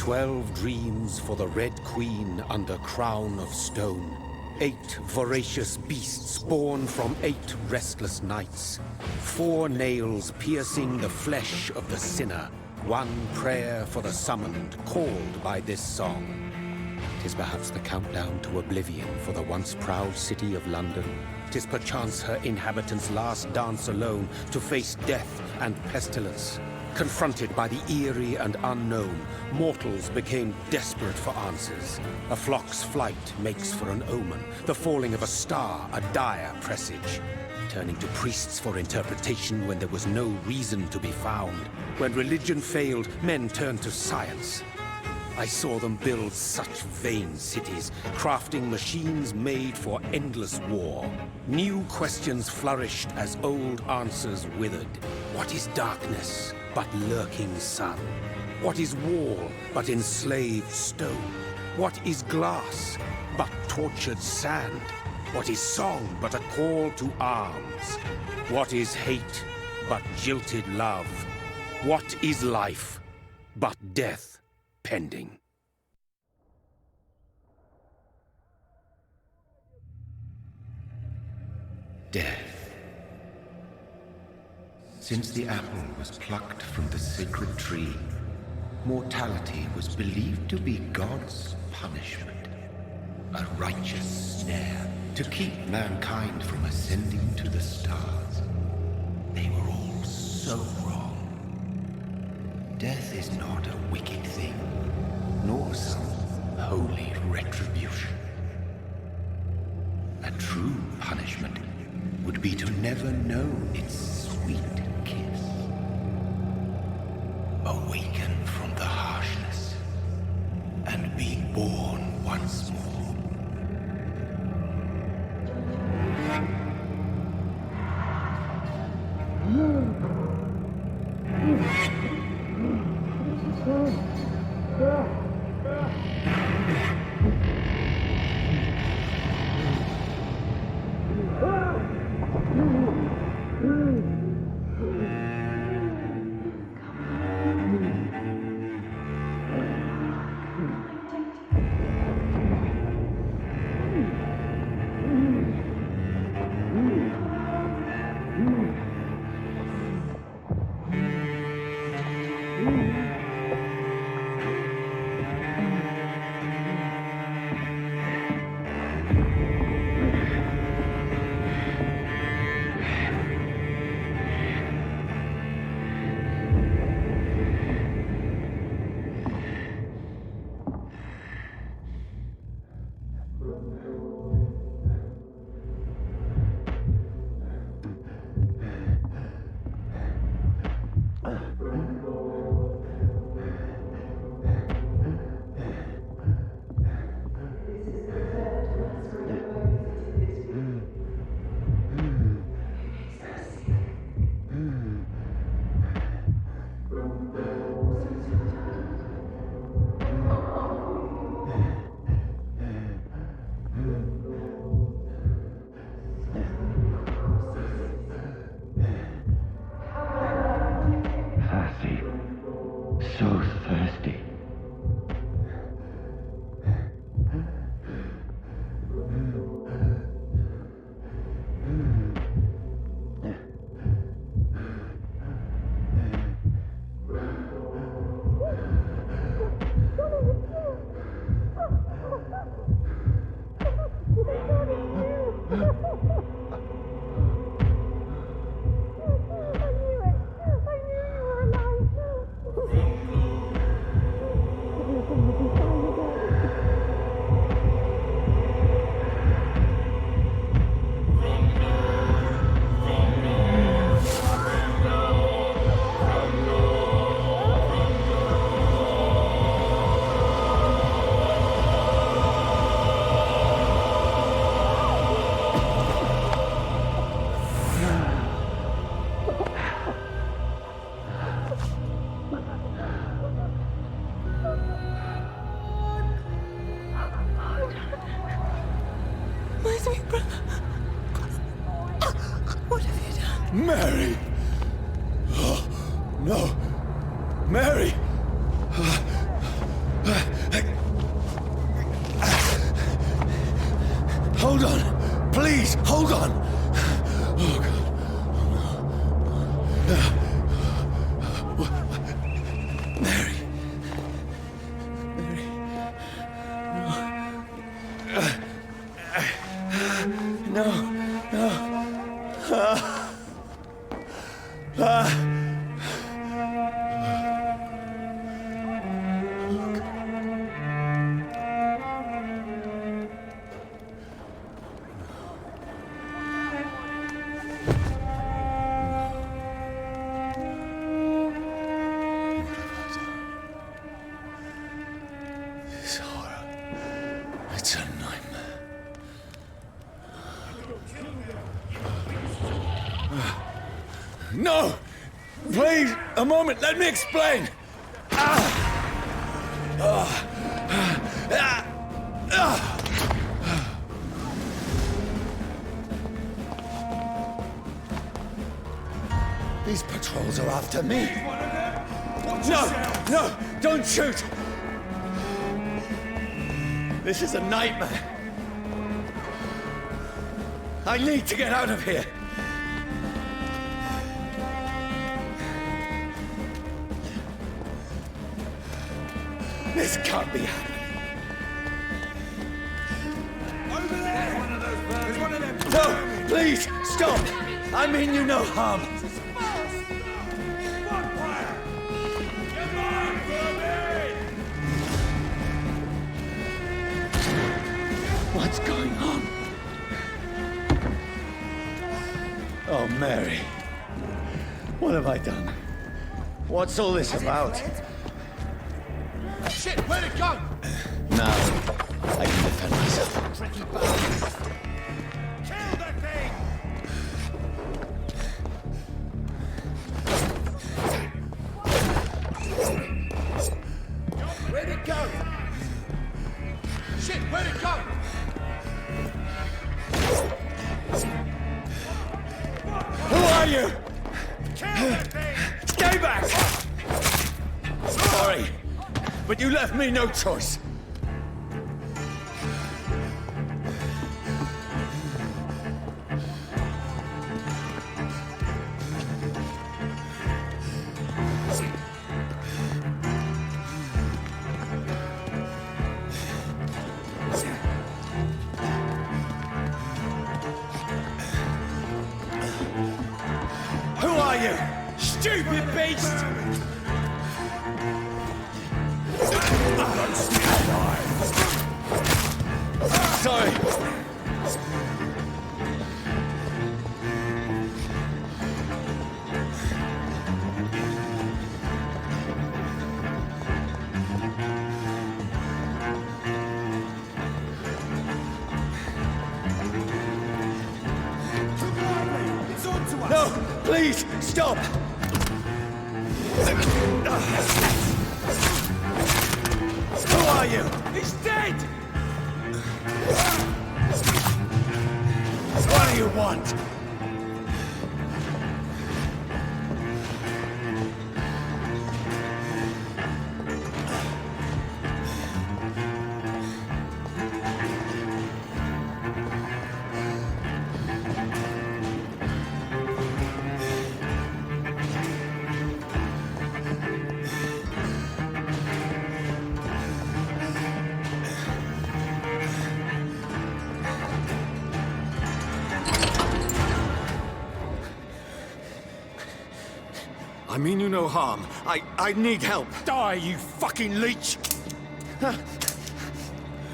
12 dreams for the Red Queen under crown of stone. 8 voracious beasts born from 8 restless nights. 4 nails piercing the flesh of the sinner. 1 prayer for the summoned, called by this song. 'Tis perhaps the countdown to oblivion for the once proud city of London. 'Tis perchance her inhabitants' last dance alone to face death and pestilence. Confronted by the eerie and unknown, mortals became desperate for answers. A flock's flight makes for an omen, the falling of a star a dire presage. Turning to priests for interpretation when there was no reason to be found. When religion failed, men turned to science. I saw them build such vain cities, crafting machines made for endless war. New questions flourished as old answers withered. What is darkness but lurking sun? What is wall but enslaved stone? What is glass but tortured sand? What is song but a call to arms? What is hate but jilted love? What is life but death pending? Death. Since the apple was plucked from the sacred tree, mortality was believed to be God's punishment, a righteous snare to keep mankind from ascending to the stars. They were all so wrong. Death is not a wicked thing, nor some holy retribution. A true punishment would be to never know its sweet kiss. Awaken from the harshness and be born once more. So thirsty. Mary! Oh, no! Mary! Hold on! Please, hold on! Oh, God. Mary. Mary. No. This horror. It's a nightmare. No! Please, a moment, let me explain! These patrols are after me. No, don't shoot! This is a nightmare. I need to get out of here. This can't be happening. Over there! There's one of them! No, please, stop! I mean you no harm. What's going on? Oh, Mary. What have I done? What's all this about? Shit, where'd it go? Now, I can defend myself. Tricky bastard. Kill that thing! Where'd it go? Shit, where'd it go? Who are you? Kill that thing! Stay back! Sorry, but you left me no choice. Who are you? Stupid beast! Sorry. It's on to us! No, please, stop! Who are you? He's dead! What do you want? I mean you no harm. I need help. Die, you fucking leech!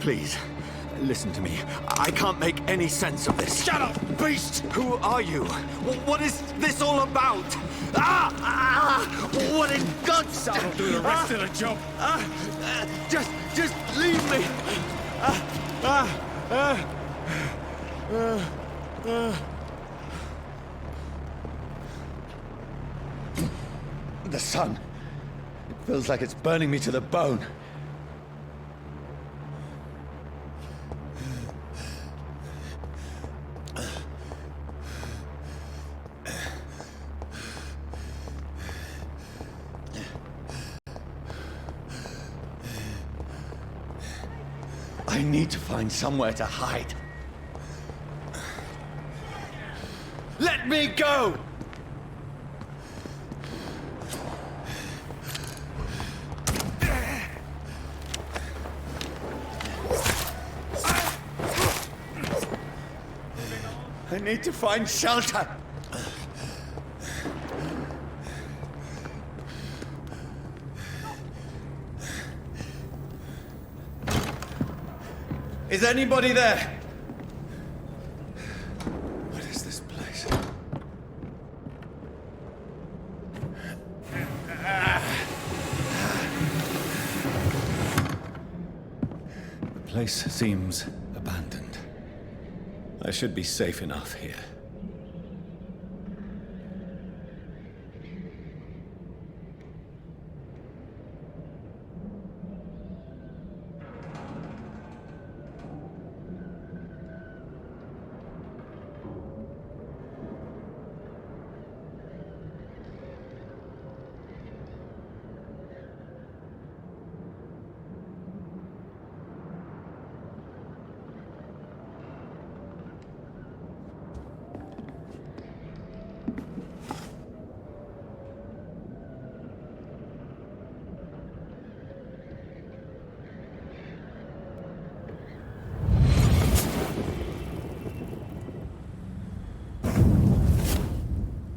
Please, listen to me. I can't make any sense of this. Shut up, beast! Who are you? What is this all about? What in God's name? I'll do the rest of the job. Just leave me. The sun. It feels like it's burning me to the bone. I need to find somewhere to hide. Let me go! I need to find shelter. Is anybody there? What is this place? The place seems abandoned. I should be safe enough here.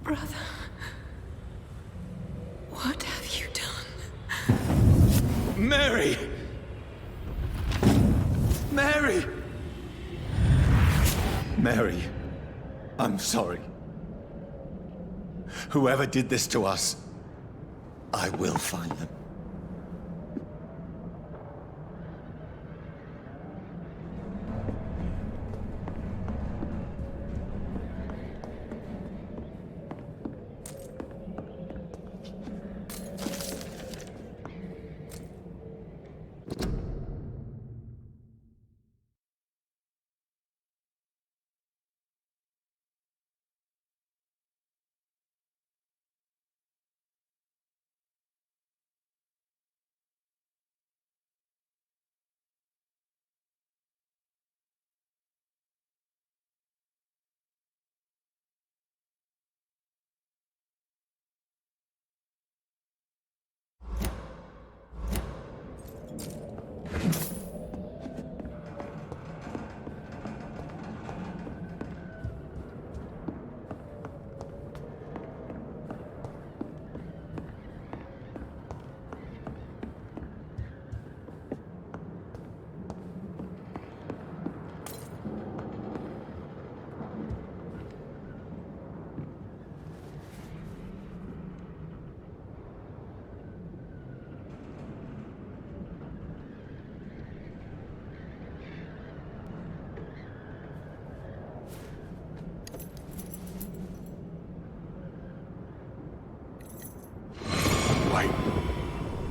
Brother, what have you done? Mary! Mary! Mary, I'm sorry. Whoever did this to us, I will find them.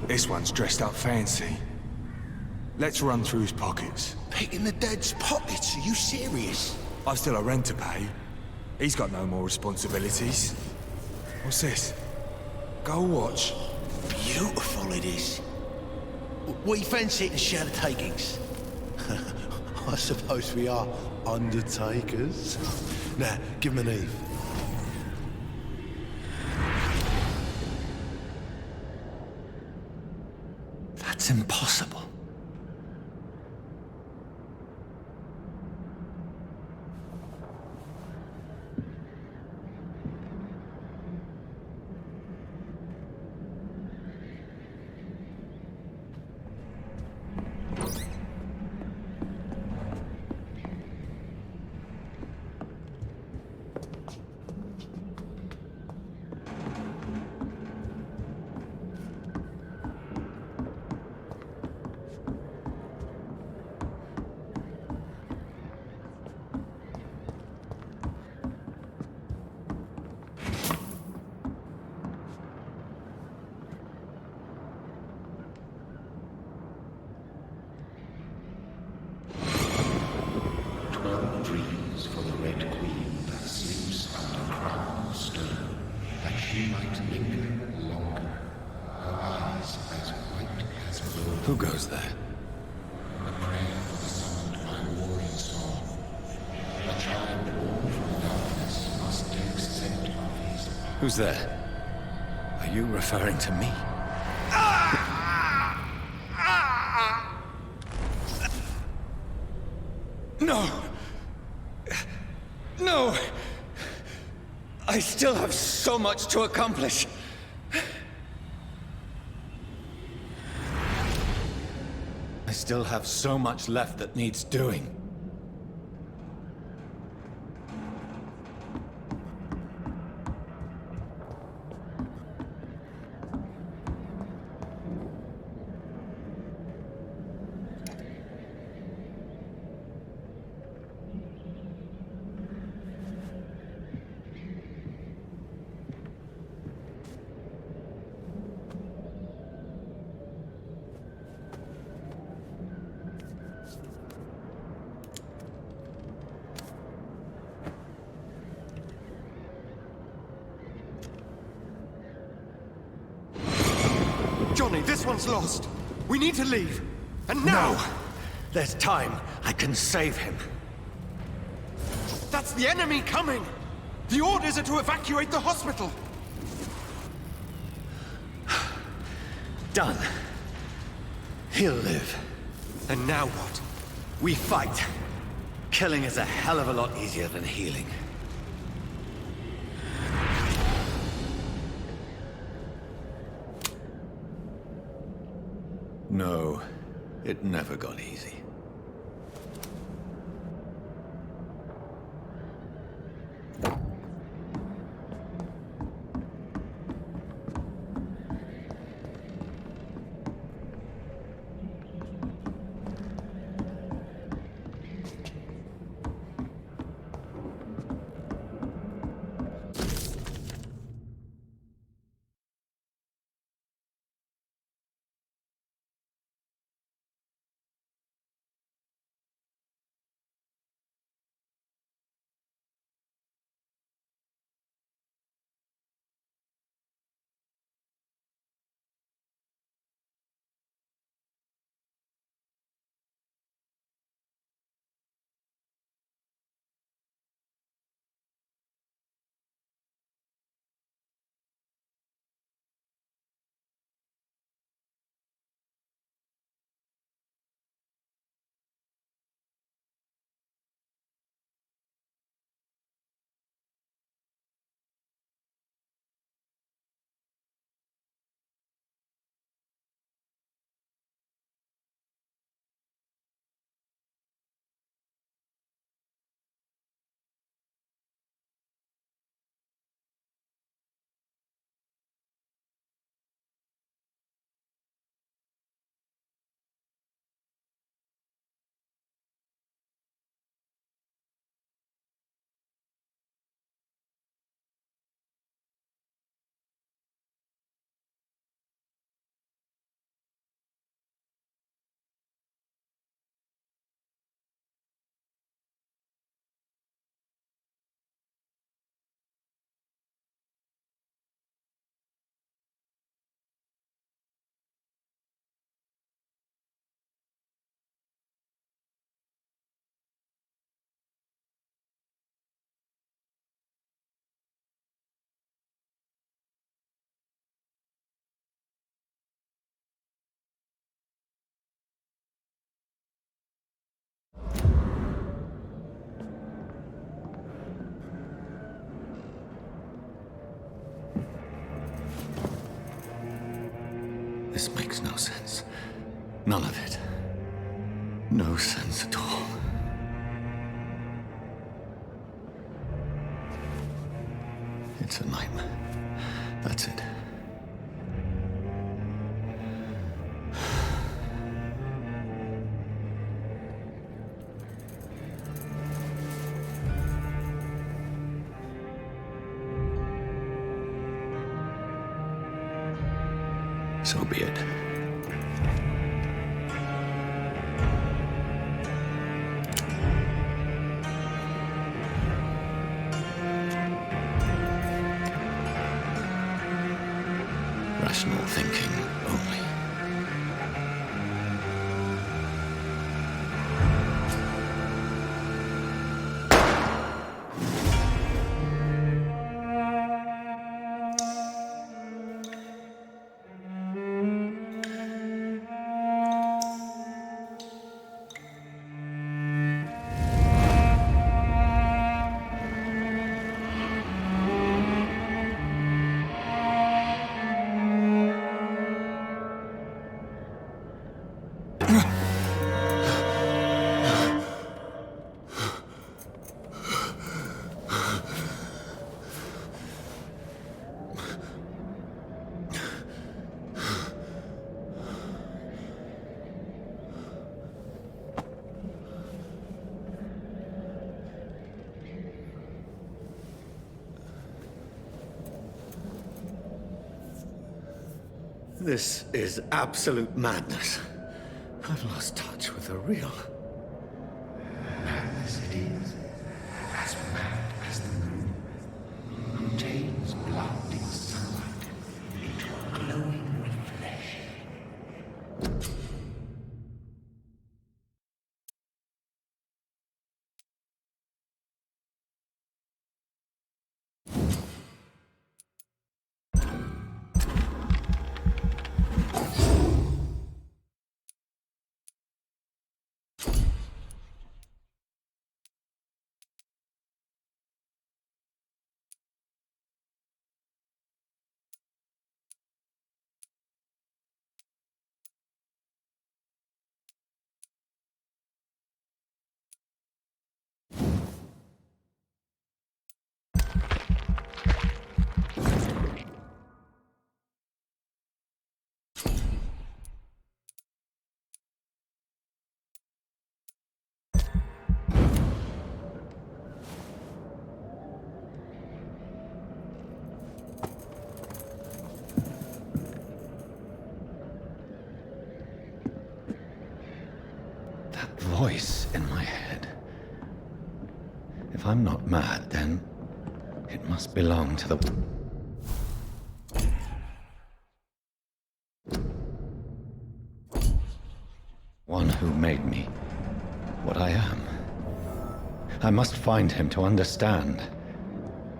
This one's dressed up fancy. Let's run through his pockets. Picking the dead's pockets? Are you serious? I've still a rent to pay. He's got no more responsibilities. What's this? Gold watch. Beautiful it is. We fancy it and share the takings. I suppose we are undertakers. Now, give him an Eve. That's impossible. Dreams for the Red Queen that sleeps under crown of stone, that she might linger longer, her eyes as white as gold. Who goes there? A prayer for the summoned by warring song. A child born from darkness must Who's there? Are you referring to me? No! No! I still have so much to accomplish. I still have so much left that needs doing. Johnny, this one's lost. We need to leave. And now! No! There's time. I can save him. That's the enemy coming! The orders are to evacuate the hospital! Done. He'll live. And now what? We fight. Killing is a hell of a lot easier than healing. No, it never got easy. This makes no sense. None of it. No sense at all. It's a nightmare. That's it. So be it. Rational thinking only. This is absolute madness. I've lost touch with the real. Madness it is, as mad as the moon, who turns blinding sunlight into a glowing reflection. Voice in my head. If I'm not mad, then it must belong to the... one who made me what I am. I must find him to understand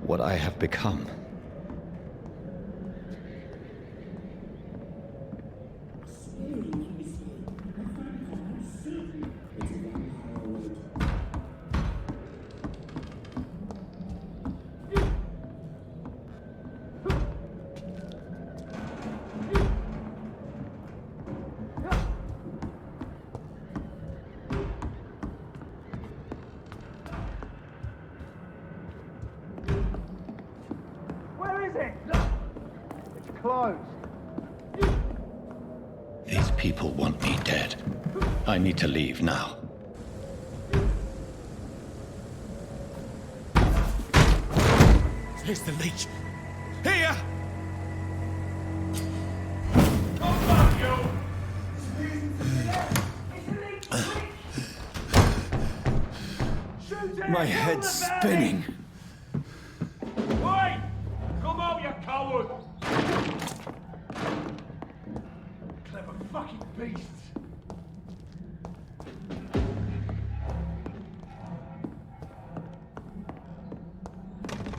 what I have become. These people want me dead. I need to leave now. Here's the leech. Here! My head's spinning. Wait! Come out, you coward! Clever fucking beasts!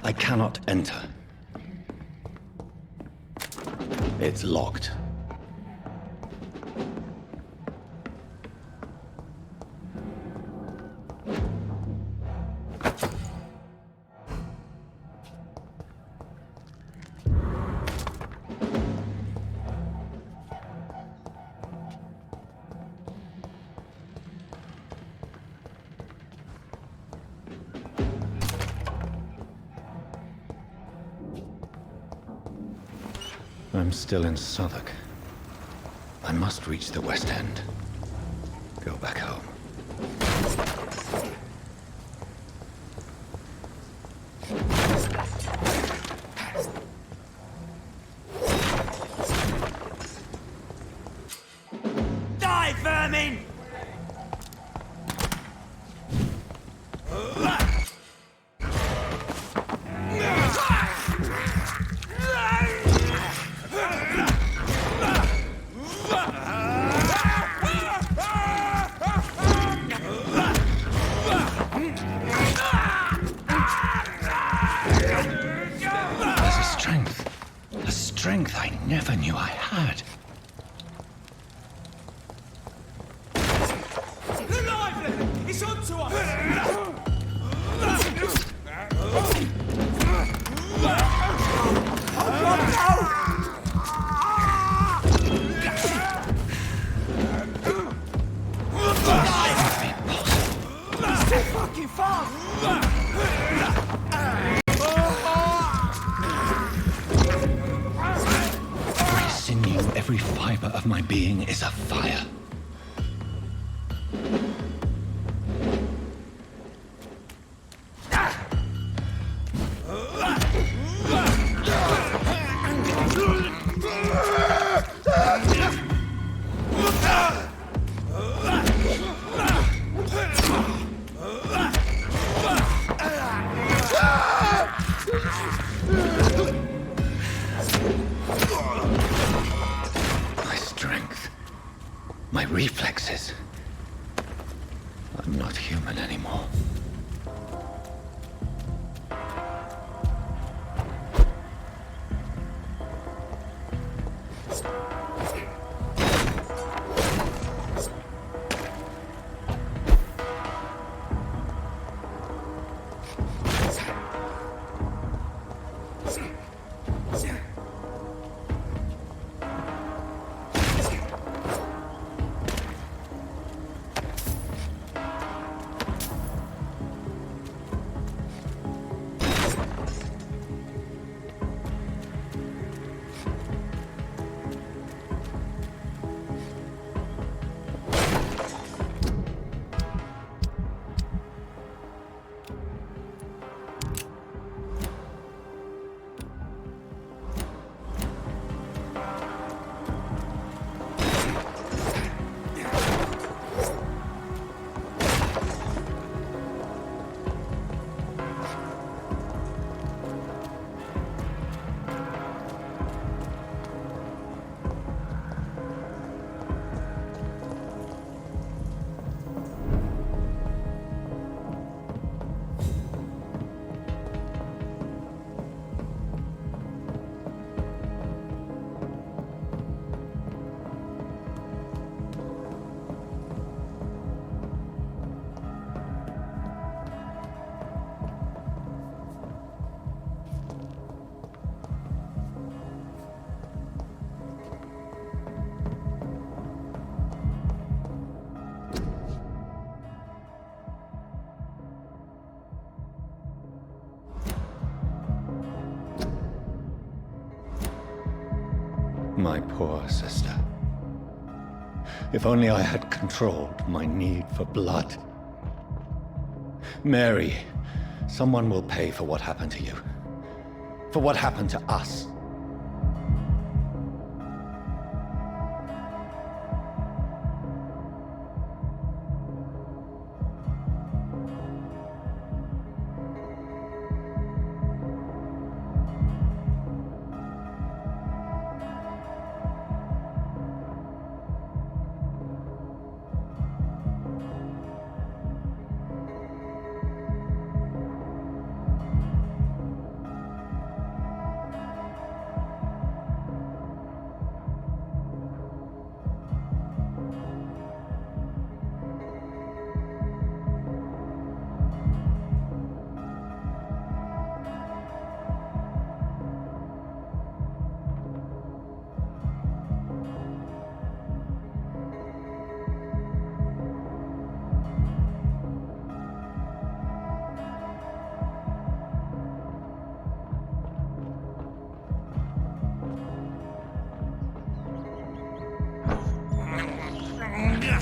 I cannot enter. It's locked. I'm still in Southwark. I must reach the West End. Go back home. Die, vermin! Strength I never knew I had. Alive! It's onto us! It's too fucking fast! Every fiber of my being is afire. My poor sister. If only I had controlled my need for blood. Mary, someone will pay for what happened to you. For what happened to us.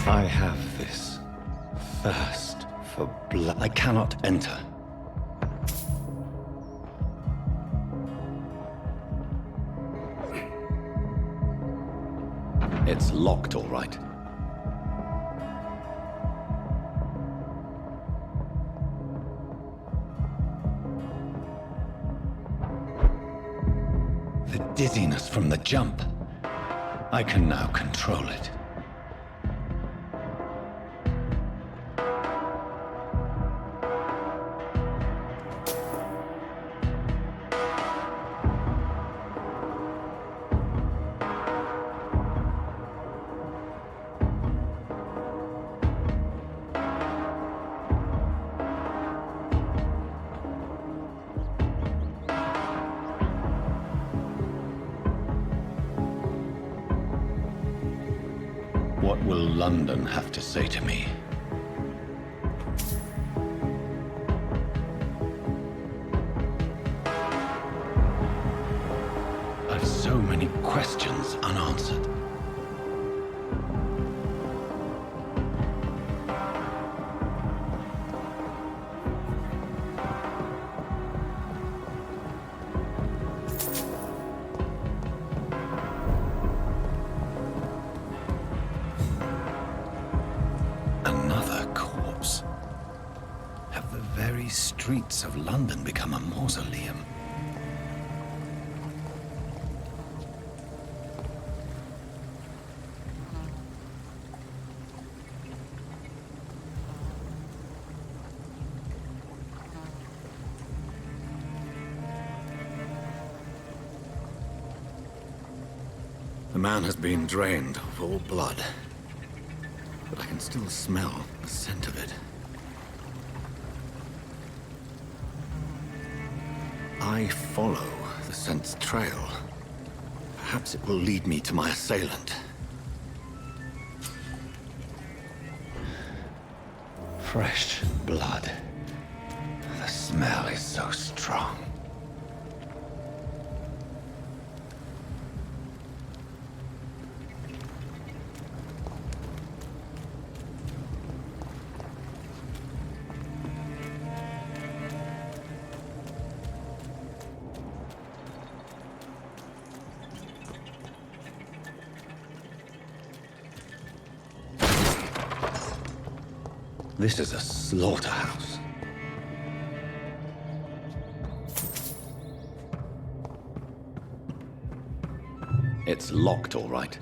I have this thirst for blood. I cannot enter. It's locked, all right. The dizziness from the jump. I can now control it. What will London have to say to me? I've so many questions unanswered. Another corpse. Have the very streets of London become a mausoleum? The man has been drained of all blood. But I can still smell the scent of it. I follow the scent's trail. Perhaps it will lead me to my assailant. Fresh blood. The smell is so strong. This is a slaughterhouse. It's locked, all right.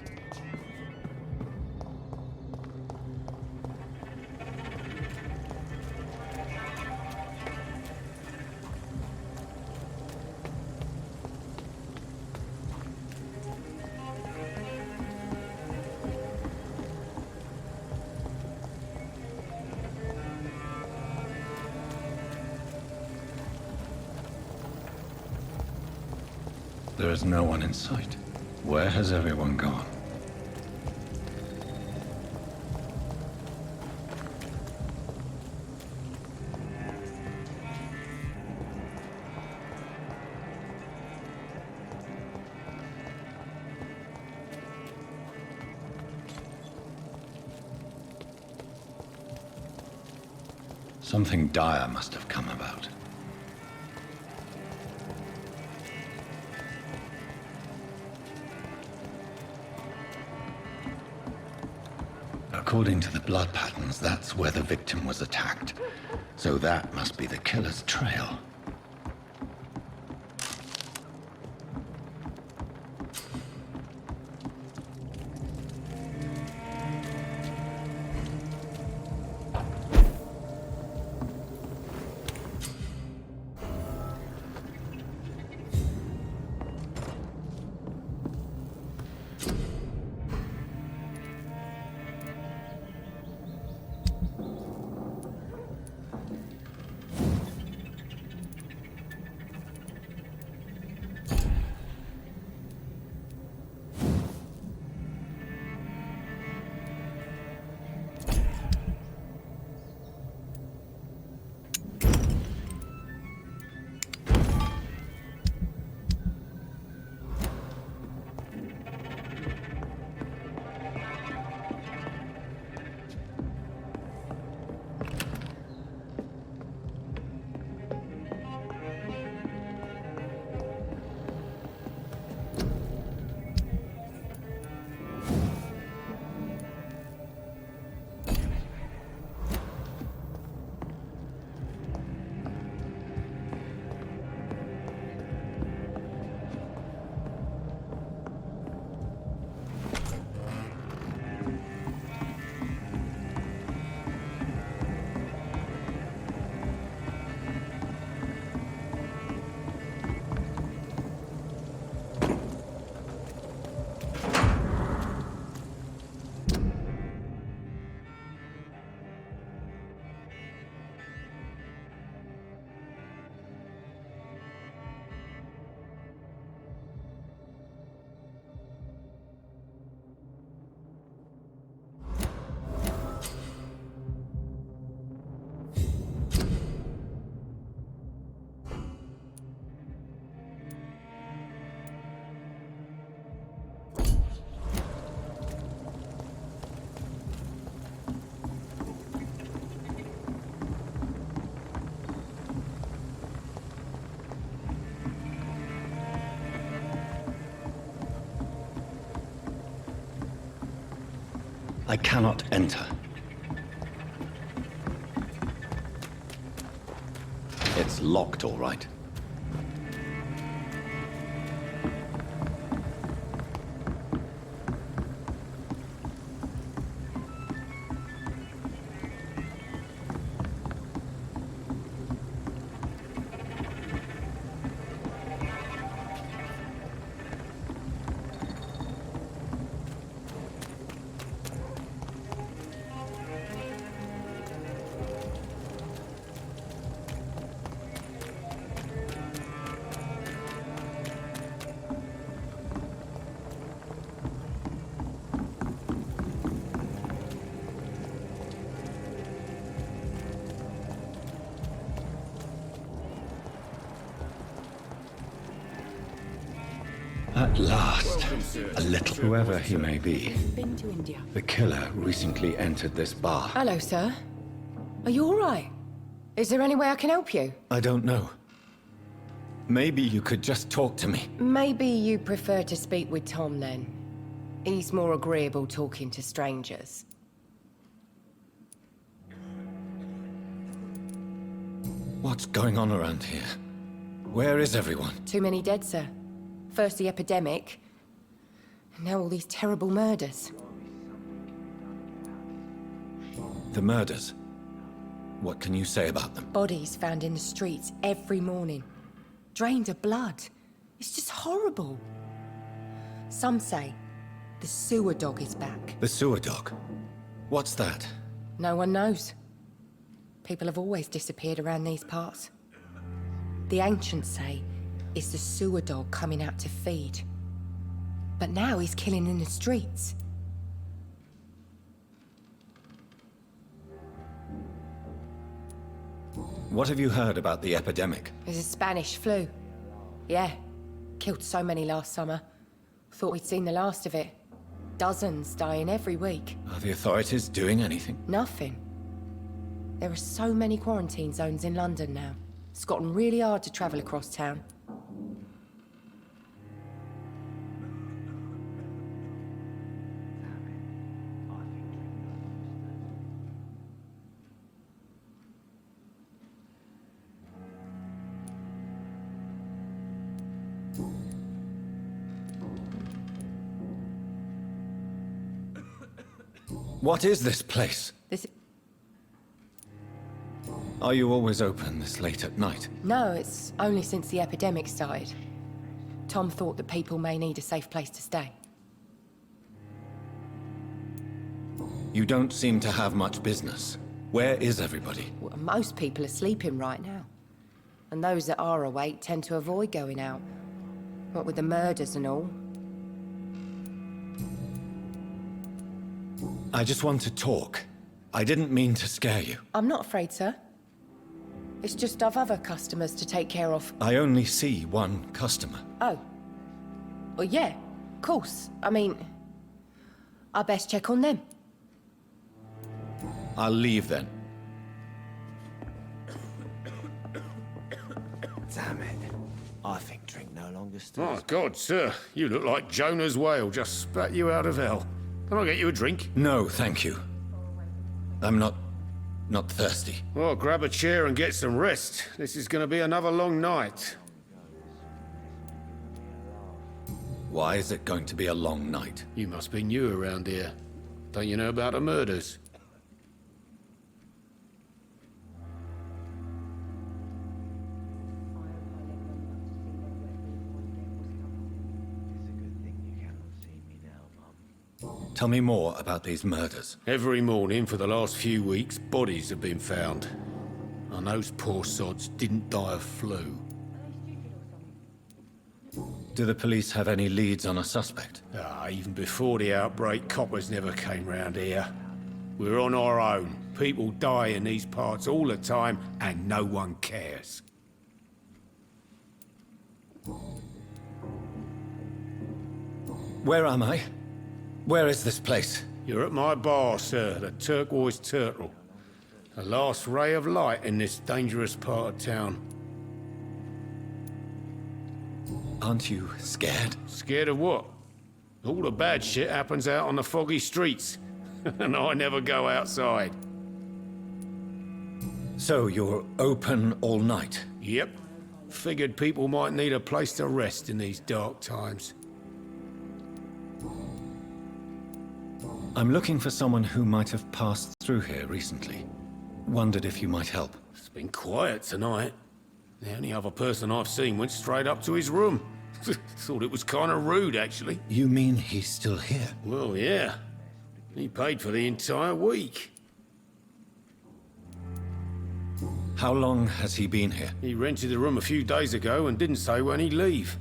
There is no one in sight. Where has everyone gone? Something dire must have come about. According to the blood patterns, that's where the victim was attacked. So that must be the killer's trail. I cannot enter. It's locked, all right. At last, a little. Whoever he may be, Been to India. the killer recently entered this bar. Hello, sir. Are you all right? Is there any way I can help you? I don't know. Maybe you could just talk to me. Maybe you prefer to speak with Tom then. He's more agreeable talking to strangers. What's going on around here? Where is everyone? Too many dead, sir. First the epidemic, and now all these terrible murders. The murders. What can you say about them? Bodies found in the streets every morning. Drained of blood. It's just horrible. Some say the sewer dog is back. The sewer dog? What's that? No one knows. People have always disappeared around these parts. The ancients say it's the sewer dog coming out to feed. But now he's killing in the streets. What have you heard about the epidemic? There's a Spanish flu. Yeah. Killed so many last summer. Thought we'd seen the last of it. Dozens dying every week. Are the authorities doing anything? Nothing. There are so many quarantine zones in London now. It's gotten really hard to travel across town. What is this place? This... Are you always open this late at night? No, it's only since the epidemic started. Tom thought that people may need a safe place to stay. You don't seem to have much business. Where is everybody? Well, most people are sleeping right now. And those that are awake tend to avoid going out. What with the murders and all. I just want to talk. I didn't mean to scare you. I'm not afraid, sir. It's just I've other customers to take care of. I only see one customer. Oh. Well, yeah, of course. I mean, I best check on them. I'll leave then. Damn it. I think drink no longer stirs. Oh, God, sir. You look like Jonah's whale just spat you out of hell. Can I get you a drink? No, thank you. I'm not thirsty. Well, grab a chair and get some rest. This is going to be another long night. Why is it going to be a long night? You must be new around here. Don't you know about the murders? Tell me more about these murders. Every morning for the last few weeks, bodies have been found. And those poor sods didn't die of flu. Do the police have any leads on a suspect? Even before the outbreak, coppers never came round here. We're on our own. People die in these parts all the time, and no one cares. Where am I? Where is this place? You're at my bar, sir, the Turquoise Turtle. The last ray of light in this dangerous part of town. Aren't you scared? Scared of what? All the bad shit happens out on the foggy streets. And I never go outside. So you're open all night? Yep. Figured people might need a place to rest in these dark times. I'm looking for someone who might have passed through here recently. Wondered if you might help. It's been quiet tonight. The only other person I've seen went straight up to his room. Thought it was kind of rude, actually. You mean he's still here? Well, yeah. He paid for the entire week. How long has he been here? He rented the room a few days ago and didn't say when he'd leave.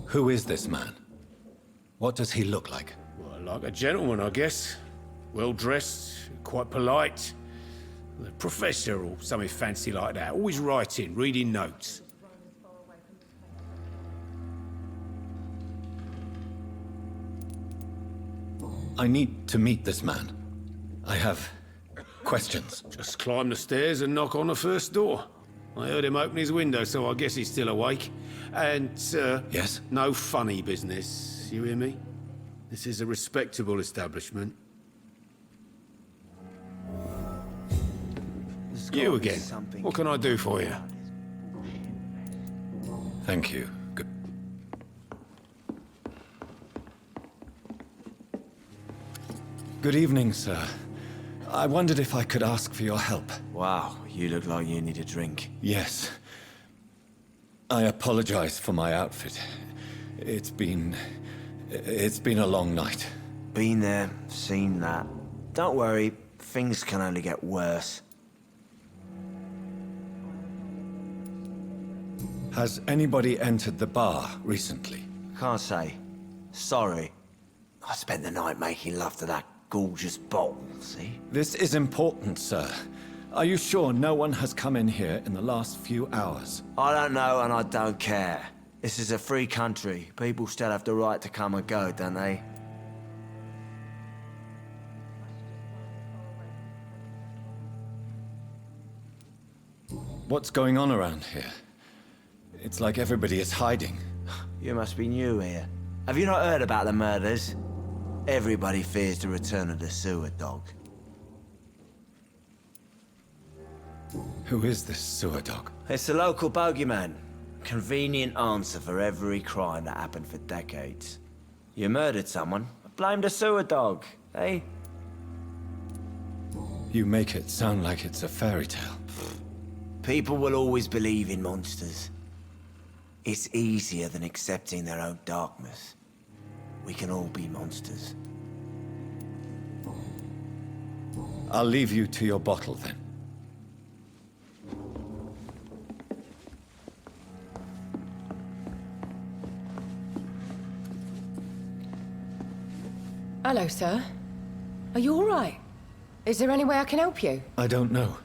Who is this man? What does he look like? Well, like a gentleman, I guess. Well-dressed, quite polite. A professor or something fancy like that. Always writing, reading notes. I need to meet this man. I have questions. Just climb the stairs and knock on the first door. I heard him open his window, so I guess he's still awake. And, Yes? no funny business. You hear me? This is a respectable establishment. You again. What can I do for you? Thank you. Good. Good evening, sir. I wondered if I could ask for your help. Wow, you look like you need a drink. Yes. I apologize for my outfit. It's been a long night. Been there, seen that. Don't worry, things can only get worse. Has anybody entered the bar recently? Can't say. Sorry. I spent the night making love to that gorgeous bottle, see? This is important, sir. Are you sure no one has come in here in the last few hours? I don't know and I don't care. This is a free country. People still have the right to come and go, don't they? What's going on around here? It's like everybody is hiding. You must be new here. Have you not heard about the murders? Everybody fears the return of the sewer dog. Who is this sewer dog? It's the local bogeyman. Convenient answer for every crime that happened for decades. You murdered someone, blame the sewer dog, eh? You make it sound like it's a fairy tale. People will always believe in monsters. It's easier than accepting their own darkness. We can all be monsters. I'll leave you to your bottle then. Hello, sir. Are you all right? Is there any way I can help you? I don't know.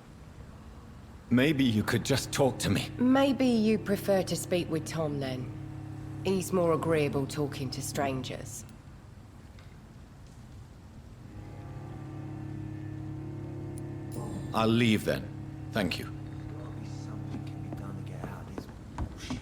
Maybe you could just talk to me. Maybe you prefer to speak with Tom, then. He's more agreeable talking to strangers. I'll leave then. Thank you. Something can be done to get out of this bullshit.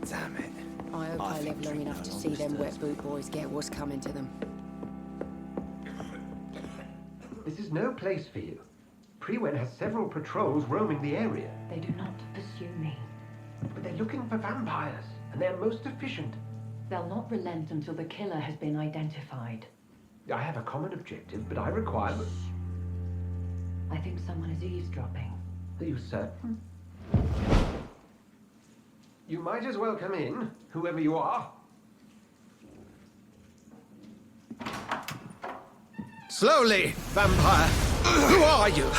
Damn it. I hope I live long enough to see them wet boot boys get what's coming to them. This is no place for you. Priwen has several patrols roaming the area. They do not pursue me. But they're looking for vampires, and they're most efficient. They'll not relent until the killer has been identified. I have a common objective, but I require... I think someone is eavesdropping. Are you certain? You might as well come in, whoever you are. Slowly, vampire! Who are you?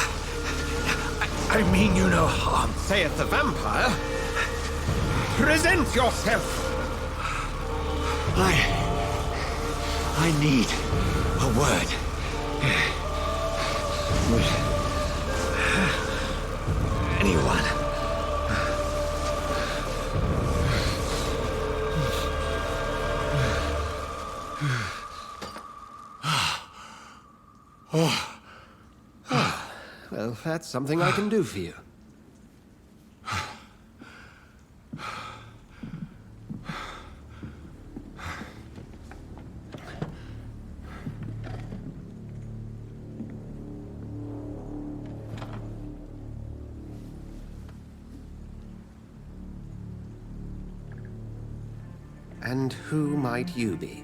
I mean you no harm. Saith the vampire. Present yourself! I need a word. Anyone? Well, that's something I can do for you. And who might you be?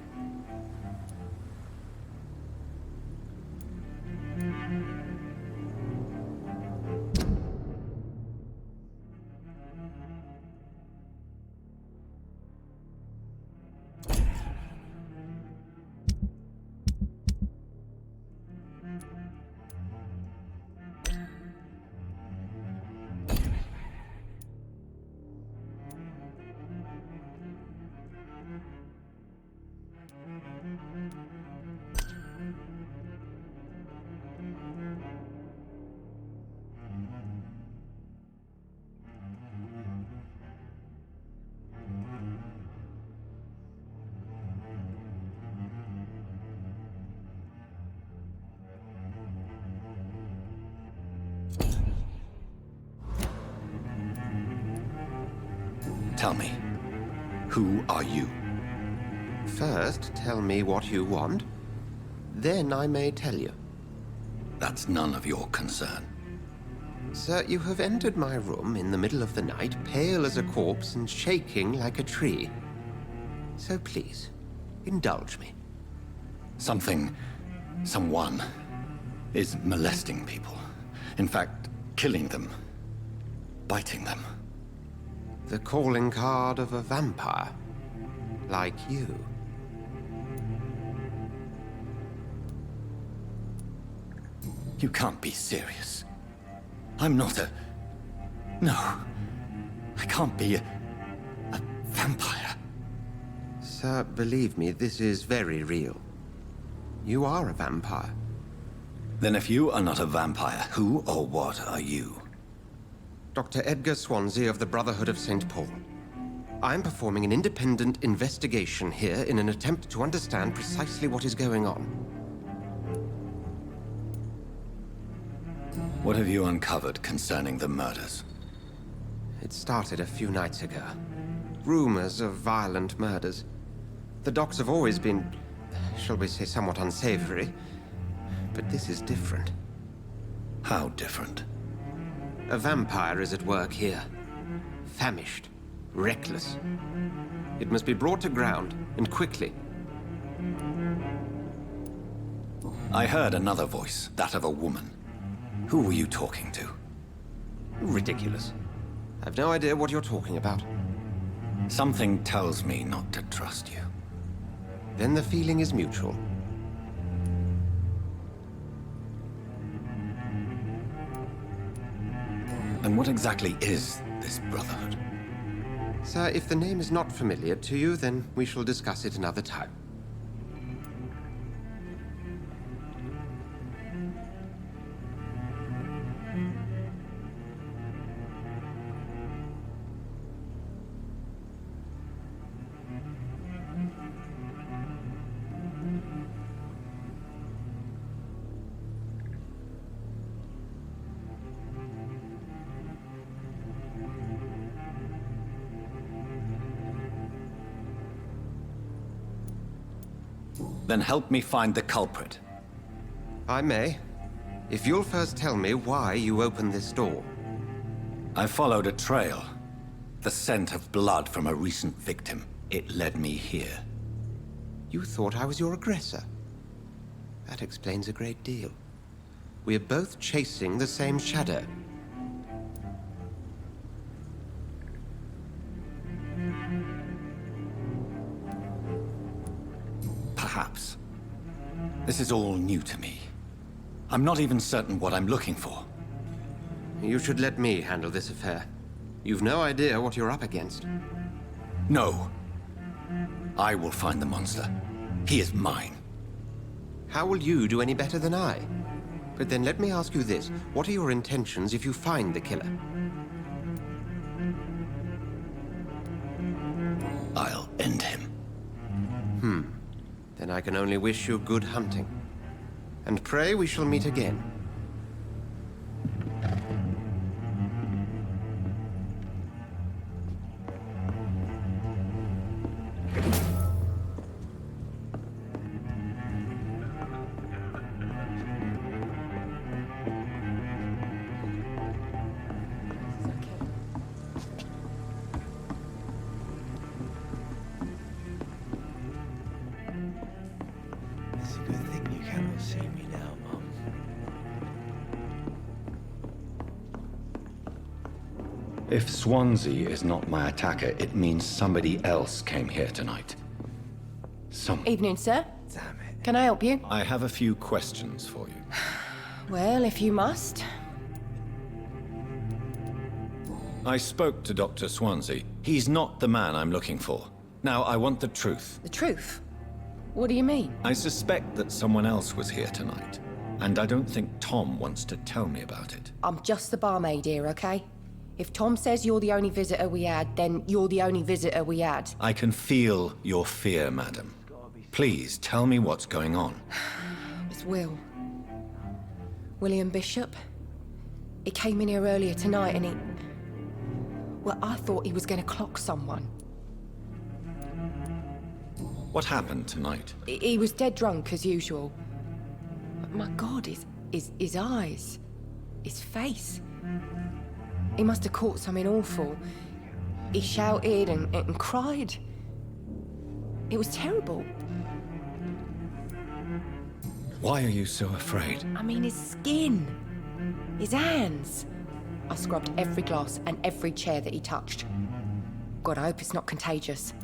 Tell me, who are you? First, tell me what you want. Then I may tell you. That's none of your concern. Sir, you have entered my room in the middle of the night, pale as a corpse and shaking like a tree. So please, indulge me. Someone is molesting people. In fact, killing them. Biting them. The calling card of a vampire. Like you. You can't be serious. I'm not a... No. I can't be a vampire. Sir, believe me, this is very real. You are a vampire. Then if you are not a vampire, who or what are you? Dr. Edgar Swansea of the Brotherhood of St. Paul. I'm performing an independent investigation here in an attempt to understand precisely what is going on. What have you uncovered concerning the murders? It started a few nights ago. Rumors of violent murders. The docks have always been, shall we say, somewhat unsavory. But this is different. How different? A vampire is at work here. Famished. Reckless. It must be brought to ground, and quickly. I heard another voice, that of a woman. Who were you talking to? Ridiculous. I've no idea what you're talking about. Something tells me not to trust you. Then the feeling is mutual. And what exactly is this Brotherhood? Sir, if the name is not familiar to you, then we shall discuss it another time. Then help me find the culprit. I may. If you'll first tell me why you opened this door. I followed a trail. The scent of blood from a recent victim. It led me here. You thought I was your aggressor. That explains a great deal. We're both chasing the same shadow. Perhaps. This is all new to me. I'm not even certain what I'm looking for. You should let me handle this affair. You've no idea what you're up against. No. I will find the monster. He is mine. How will you do any better than I? But then let me ask you this. What are your intentions if you find the killer? I'll end him. Then I can only wish you good hunting. And pray we shall meet again. It's a good thing you cannot see me now, Mum. If Swansea is not my attacker, it means somebody else came here tonight. Evening, sir. Damn it. Can I help you? I have a few questions for you. Well, if you must. I spoke to Dr. Swansea. He's not the man I'm looking for. Now, I want the truth. The truth? What do you mean? I suspect that someone else was here tonight. And I don't think Tom wants to tell me about it. I'm just the barmaid here, okay? If Tom says you're the only visitor we had, then you're the only visitor we had. I can feel your fear, madam. Please, tell me what's going on. It's Will. William Bishop. He came in here earlier tonight and he... Well, I thought he was going to clock someone. What happened tonight? He was dead drunk, as usual. But my God, his eyes. His face. He must have caught something awful. He shouted and cried. It was terrible. Why are you so afraid? I mean, his skin. His hands. I scrubbed every glass and every chair that he touched. God, I hope it's not contagious.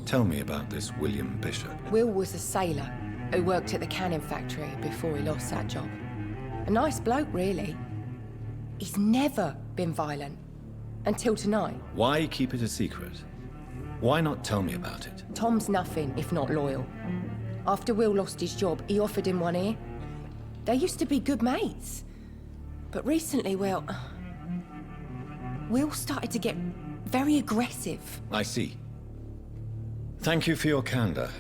Tell me about this William Bishop. Will was a sailor who worked at the cannon factory before he lost that job. A nice bloke, really. He's never been violent. Until tonight. Why keep it a secret? Why not tell me about it? Tom's nothing if not loyal. After Will lost his job, he offered him one ear. They used to be good mates. But recently, well, Will started to get very aggressive. I see. Thank you for your candor.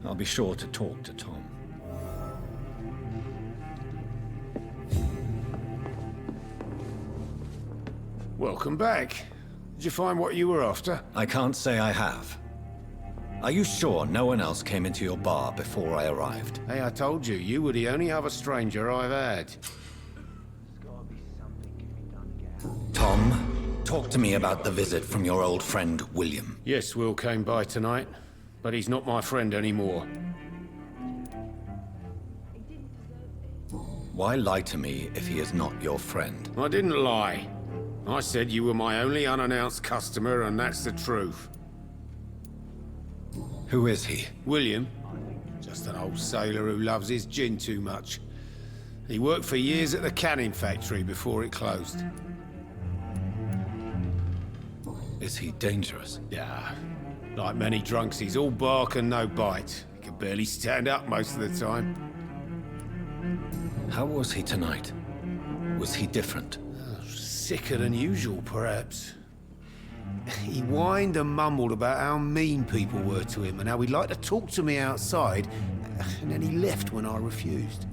I'll be sure to talk to Tom. Welcome back. Did you find what you were after? I can't say I have. Are you sure no one else came into your bar before I arrived? Hey, I told you, you were the only other stranger I've had. Tom, talk to me about the visit from your old friend, William. Yes, Will came by tonight, but he's not my friend anymore. Why lie to me if he is not your friend? I didn't lie. I said you were my only unannounced customer, and that's the truth. Who is he? William. Just an old sailor who loves his gin too much. He worked for years at the canning factory before it closed. Is he dangerous? Yeah. Like many drunks, he's all bark and no bite. He can barely stand up most of the time. How was he tonight? Was he different? Sicker than usual, perhaps. He whined and mumbled about how mean people were to him and how he'd like to talk to me outside, and then he left when I refused.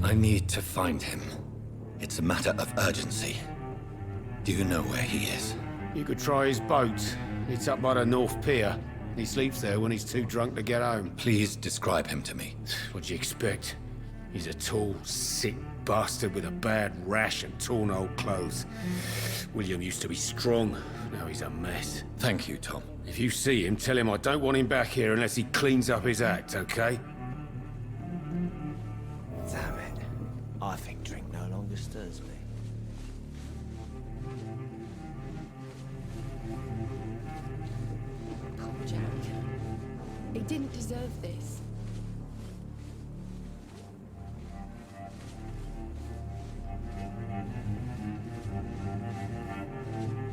I need to find him. It's a matter of urgency. Do you know where he is? You could try his boat. It's up by the North Pier. He sleeps there when he's too drunk to get home. Please describe him to me. What'd you expect? He's a tall, sick bastard with a bad rash and torn old clothes. William used to be strong. Now he's a mess. Thank you, Tom. If you see him, tell him I don't want him back here unless he cleans up his act, okay? Damn it. I think drink no longer stirs me. Poor Jack. He didn't deserve this.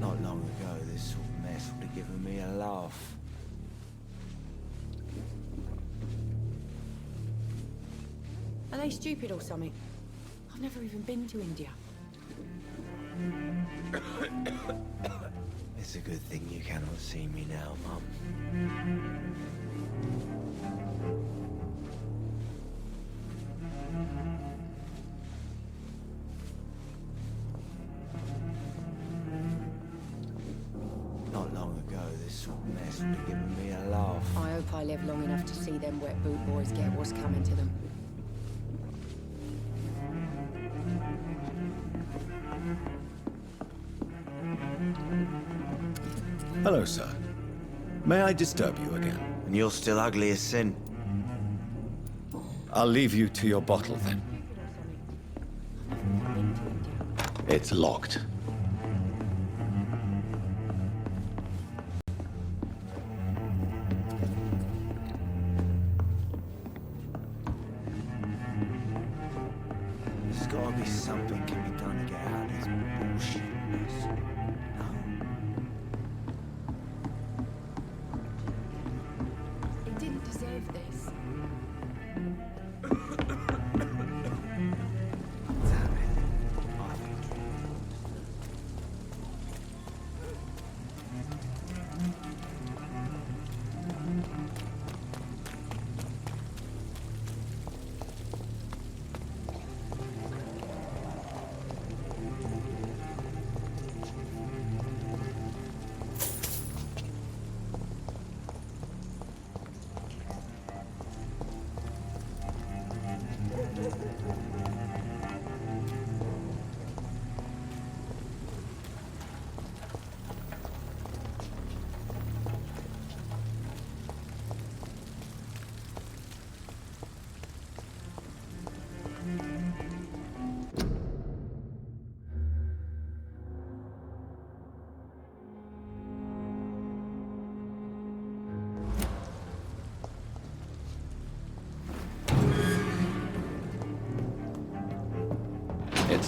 Not long ago, this sort of mess would have given me a laugh. Are they stupid or something? I've never even been to India. It's a good thing you cannot see me now, Mum. Not long ago, this sort of mess would have given me a laugh. I hope I live long enough to see them wet boot boys get what's coming to them. Hello, sir. May I disturb you again? And you're still ugly as sin. I'll leave you to your bottle, then. It's locked. There's gotta be something can be done to get out of this bullshit mess. No. He didn't deserve this. Damn it. I think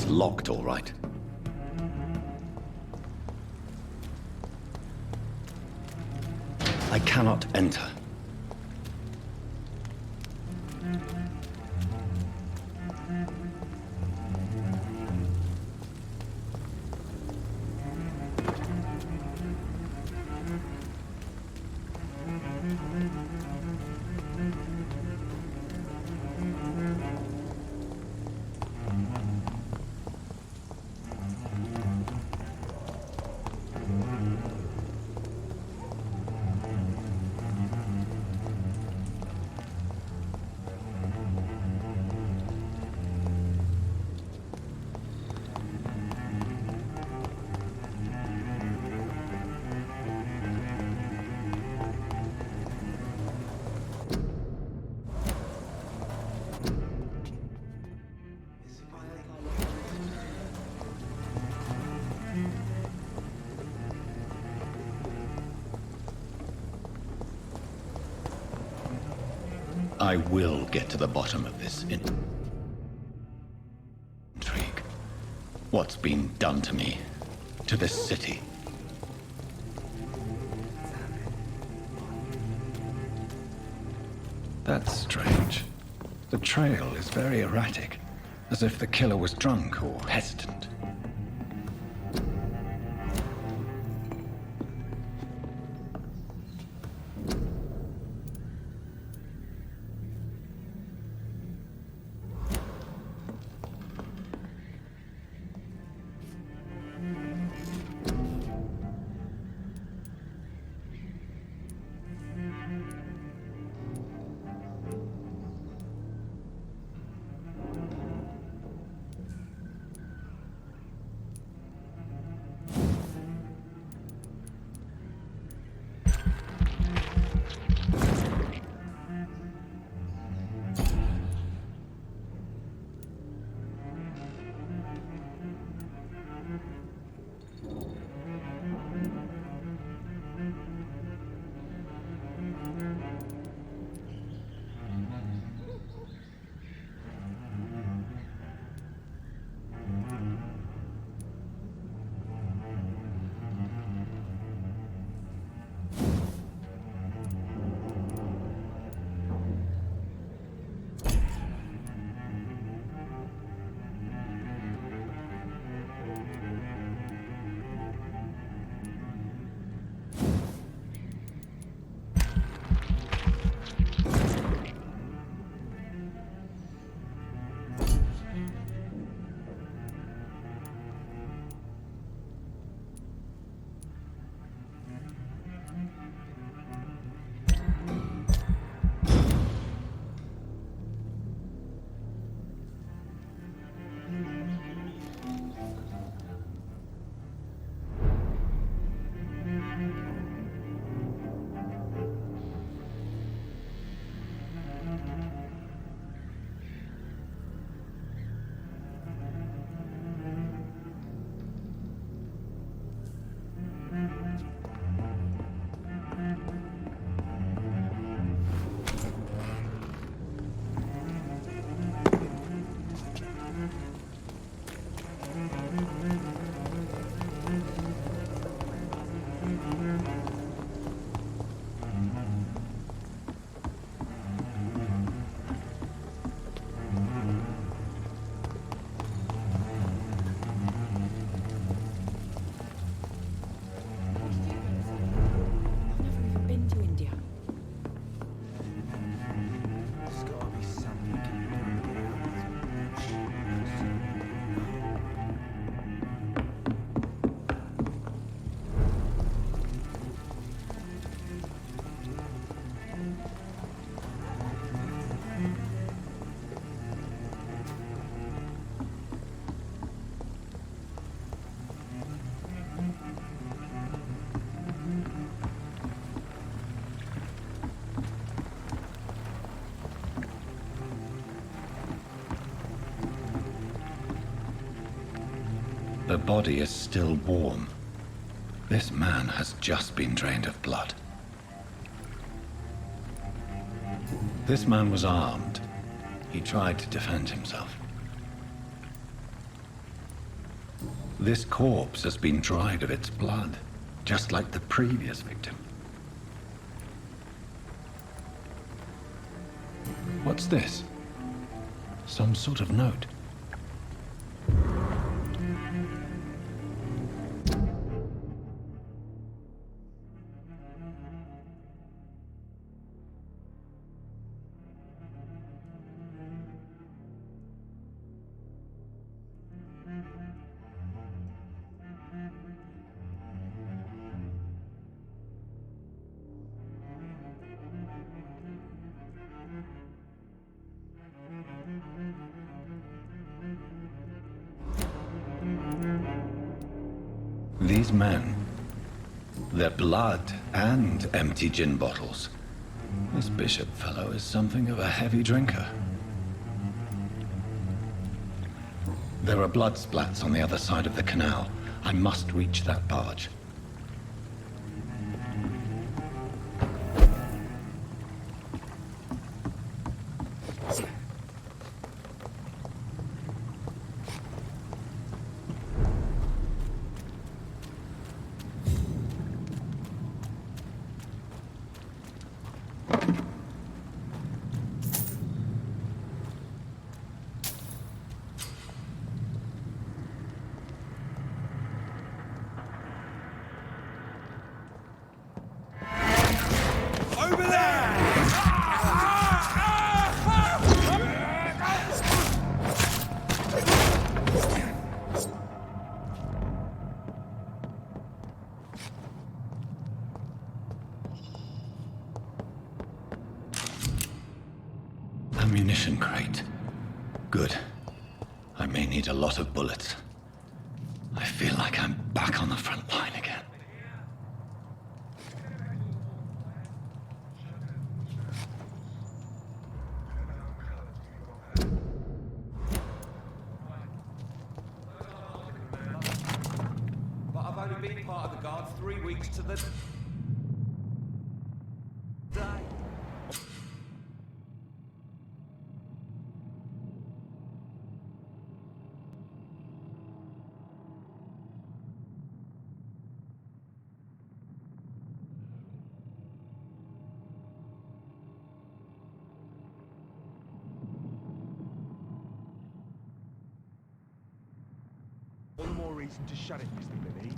It's locked, all right. I cannot enter. I will get to the bottom of this intrigue. What's been done to me, to this city? That's strange. The trail is very erratic, as if the killer was drunk or hesitant. The body is still warm. This man has just been drained of blood. This man was armed. He tried to defend himself. This corpse has been dried of its blood, just like the previous victim. What's this? Some sort of note. These men, their blood and empty gin bottles. This Bishop fellow is something of a heavy drinker. There are blood splats on the other side of the canal. I must reach that barge. Ammunition crate. Good. I may need a lot of bullets. I feel like I'm back on the front line again. But I've only been part of the guard 3 weeks to the day. All the more reason to shut it, Mr. Billy.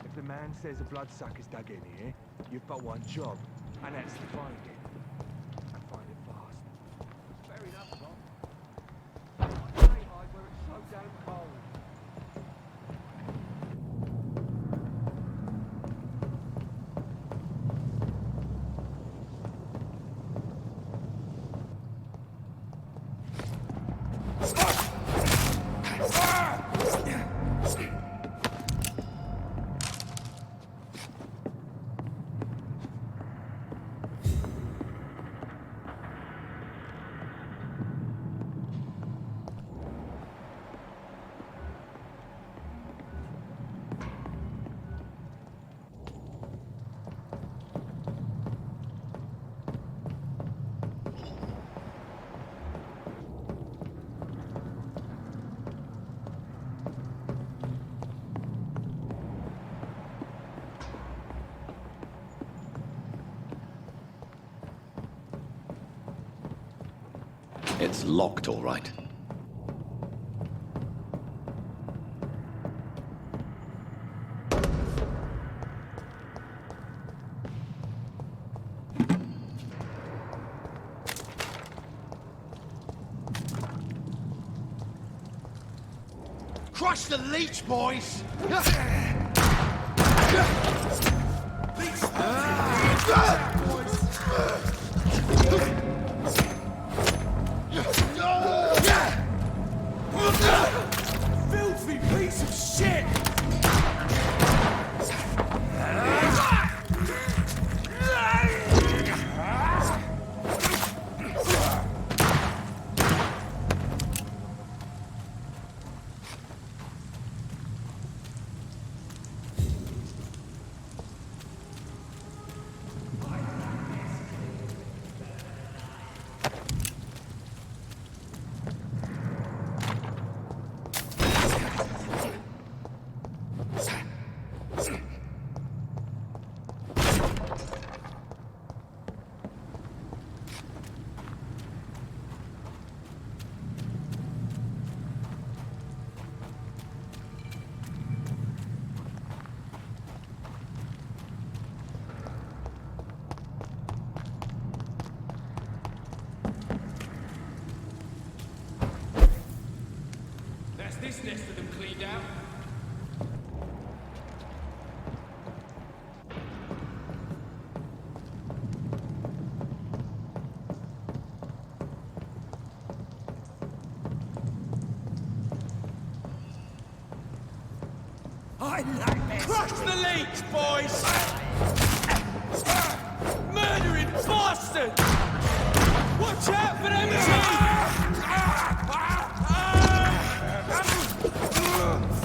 If the man says a bloodsucker's dug in here, you've got one job, and that's to find it. And find it fast. Fair enough, Tom. Stay hide where it's so damn cold. It's locked, all right. Crush the leech, boys! Filthy piece of shit! That's this nest of them cleaned out. I like this! Crush the leech, boys! Murdering bastard! Watch out for them teeth!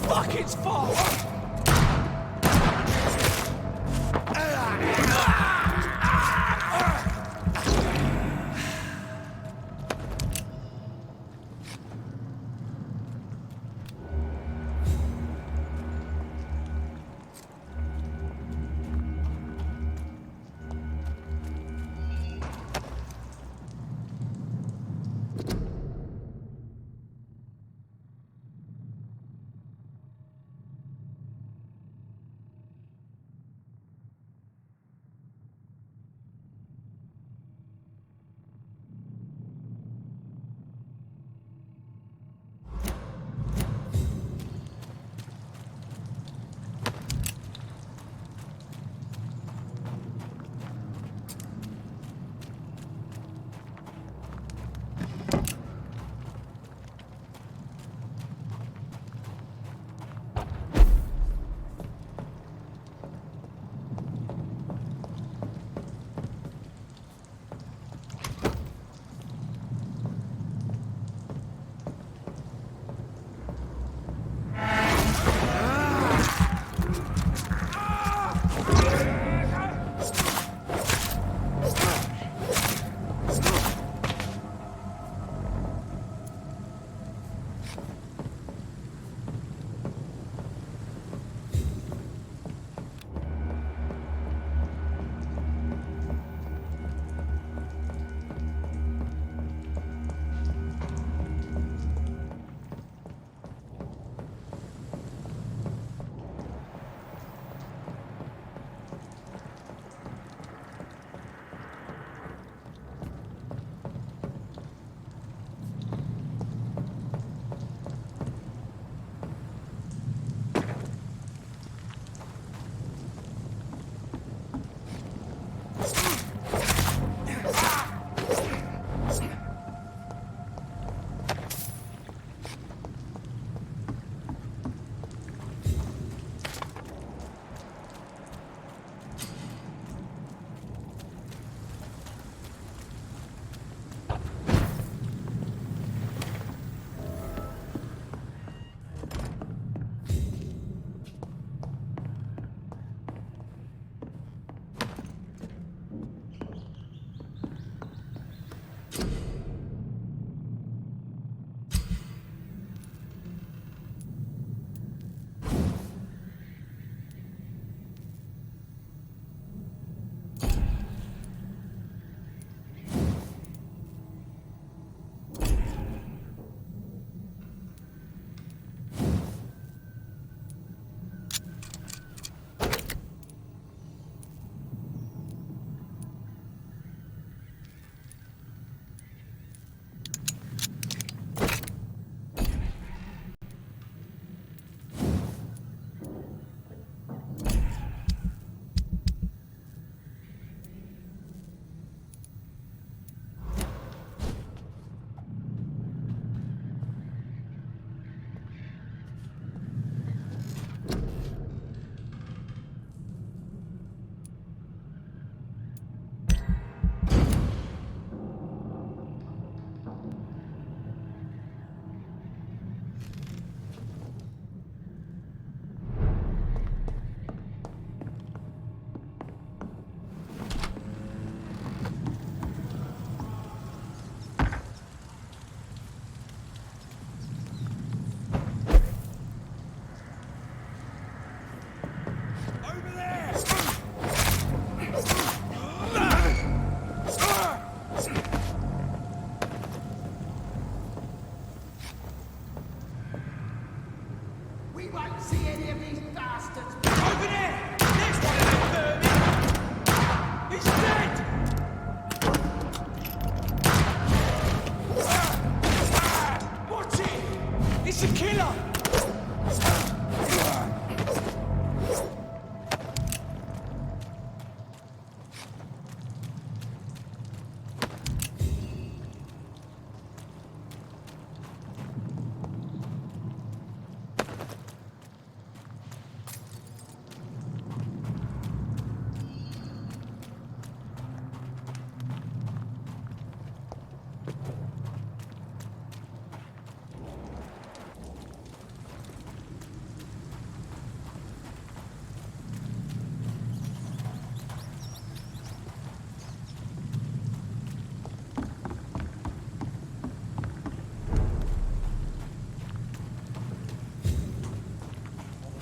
Fuck, it's fast!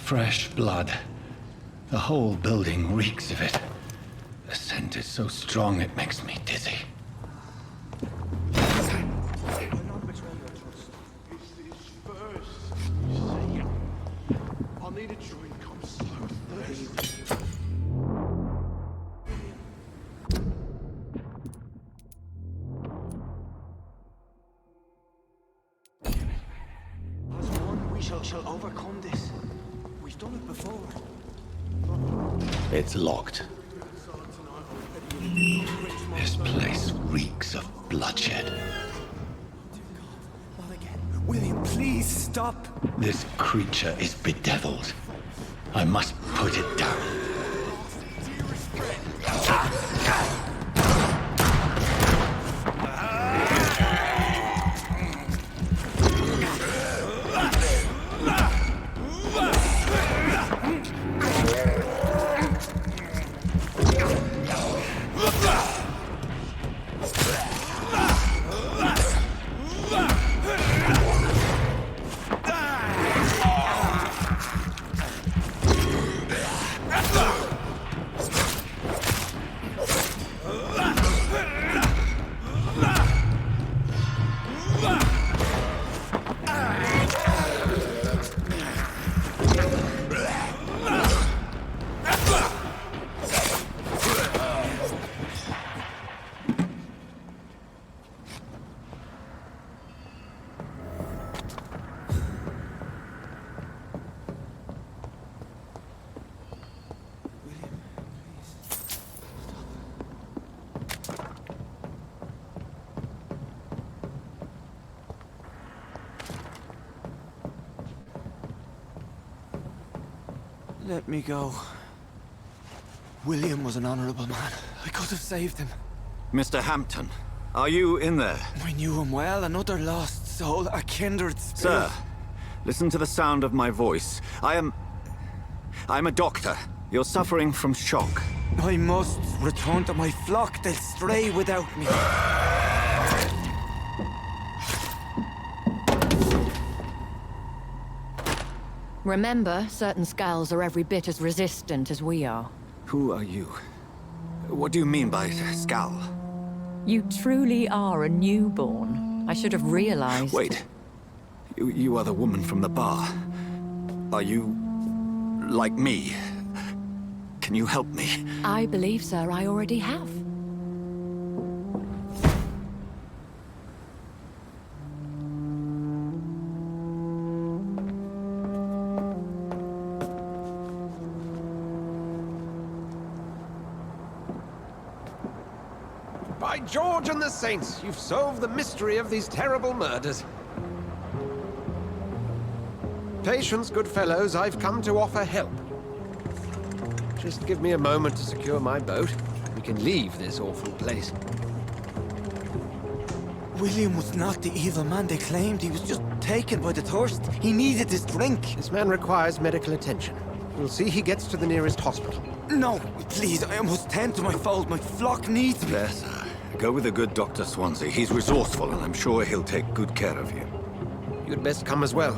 Fresh blood. The whole building reeks of it. The scent is so strong it makes me dizzy. I need a drink, I'm so thirsty. As one, we shall overcome this. We've done it before. It's locked. This place reeks of bloodshed. William, please stop. This creature is bedeviled. I must put it down. Let me go. William was an honorable man. I could have saved him. Mr. Hampton, are you in there? I knew him well, another lost soul, a kindred spirit. Sir, listen to the sound of my voice. I'm a doctor. You're suffering from shock. I must return to my flock. They'll stray without me. Remember, certain skulls are every bit as resistant as we are. Who are you? What do you mean by Skal? You truly are a newborn. I should have realized. Wait. You are the woman from the bar. Are you... like me? Can you help me? I believe, sir, I already have. By George and the Saints, you've solved the mystery of these terrible murders. Patience, good fellows, I've come to offer help. Just give me a moment to secure my boat. We can leave this awful place. William was not the evil man they claimed. He was just taken by the thirst. He needed this drink. This man requires medical attention. We'll see he gets to the nearest hospital. No, please, I must tend to my fold. My flock needs me. There, sir. Go with the good Dr. Swansea. He's resourceful, and I'm sure he'll take good care of you. You'd best come as well.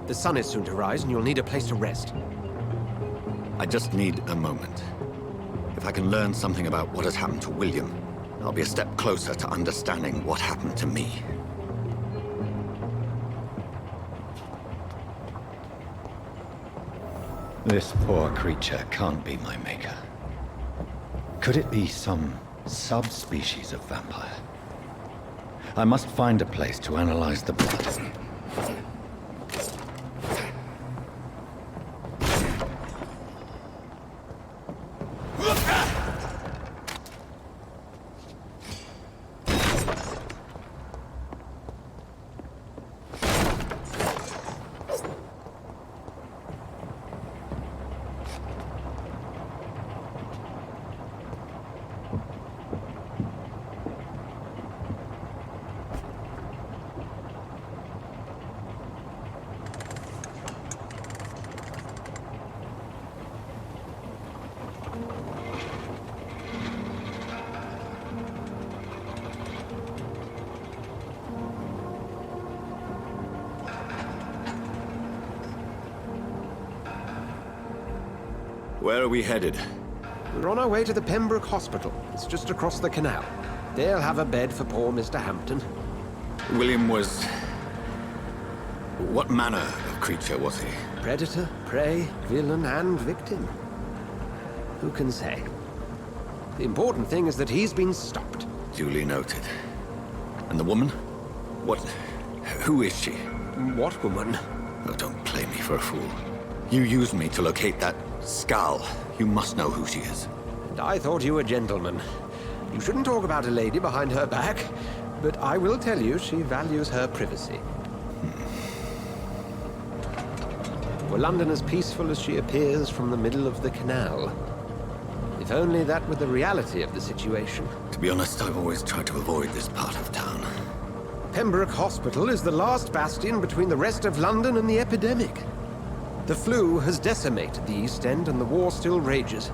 The sun is soon to rise, and you'll need a place to rest. I just need a moment. If I can learn something about what has happened to William, I'll be a step closer to understanding what happened to me. This poor creature can't be my maker. Could it be some subspecies of vampire? I must find a place to analyze the blood. Where are we headed? We're on our way to the Pembroke Hospital. It's just across the canal. They'll have a bed for poor Mr. Hampton. William was... What manner of creature was he? Predator, prey, villain, and victim. Who can say? The important thing is that he's been stopped. Duly noted. And the woman? What... Who is she? What woman? Oh, don't play me for a fool. You used me to locate that skull. You must know who she is. And I thought you a gentleman. You shouldn't talk about a lady behind her back, but I will tell you she values her privacy. Were London as peaceful as she appears from the middle of the canal? If only that were the reality of the situation. To be honest, I've always tried to avoid this part of town. Pembroke Hospital is the last bastion between the rest of London and the epidemic. The flu has decimated the East End and the war still rages.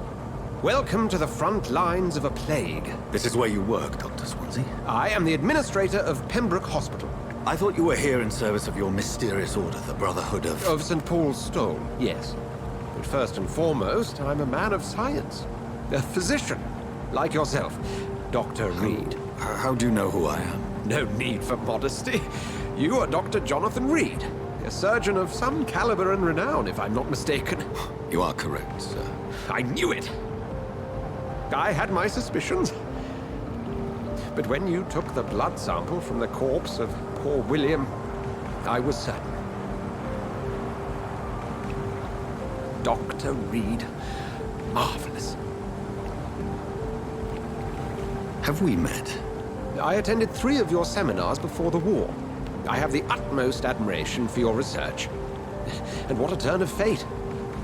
Welcome to the front lines of a plague. This is where you work, Dr. Swansea? I am the administrator of Pembroke Hospital. I thought you were here in service of your mysterious order, the Brotherhood of... Of St. Paul's Stone, yes. But first and foremost, I'm a man of science. A physician, like yourself, Dr. Reed. How do you know who I am? No need for modesty. You are Dr. Jonathan Reed, a surgeon of some caliber and renown, if I'm not mistaken. You are correct, sir. I knew it! I had my suspicions. But when you took the blood sample from the corpse of poor William, I was certain. Dr. Reed. Marvelous. Have we met? I attended 3 of your seminars before the war. I have the utmost admiration for your research. And what a turn of fate.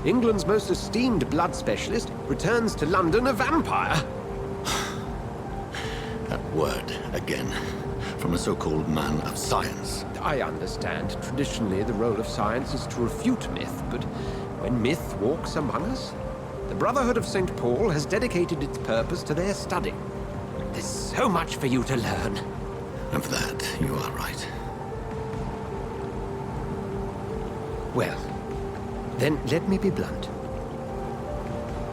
England's most esteemed blood specialist returns to London a vampire. That word, again. From a so-called man of science. I understand. Traditionally, the role of science is to refute myth, but when myth walks among us, the Brotherhood of St. Paul has dedicated its purpose to their study. There's so much for you to learn. Of that, you are right. Well, then let me be blunt.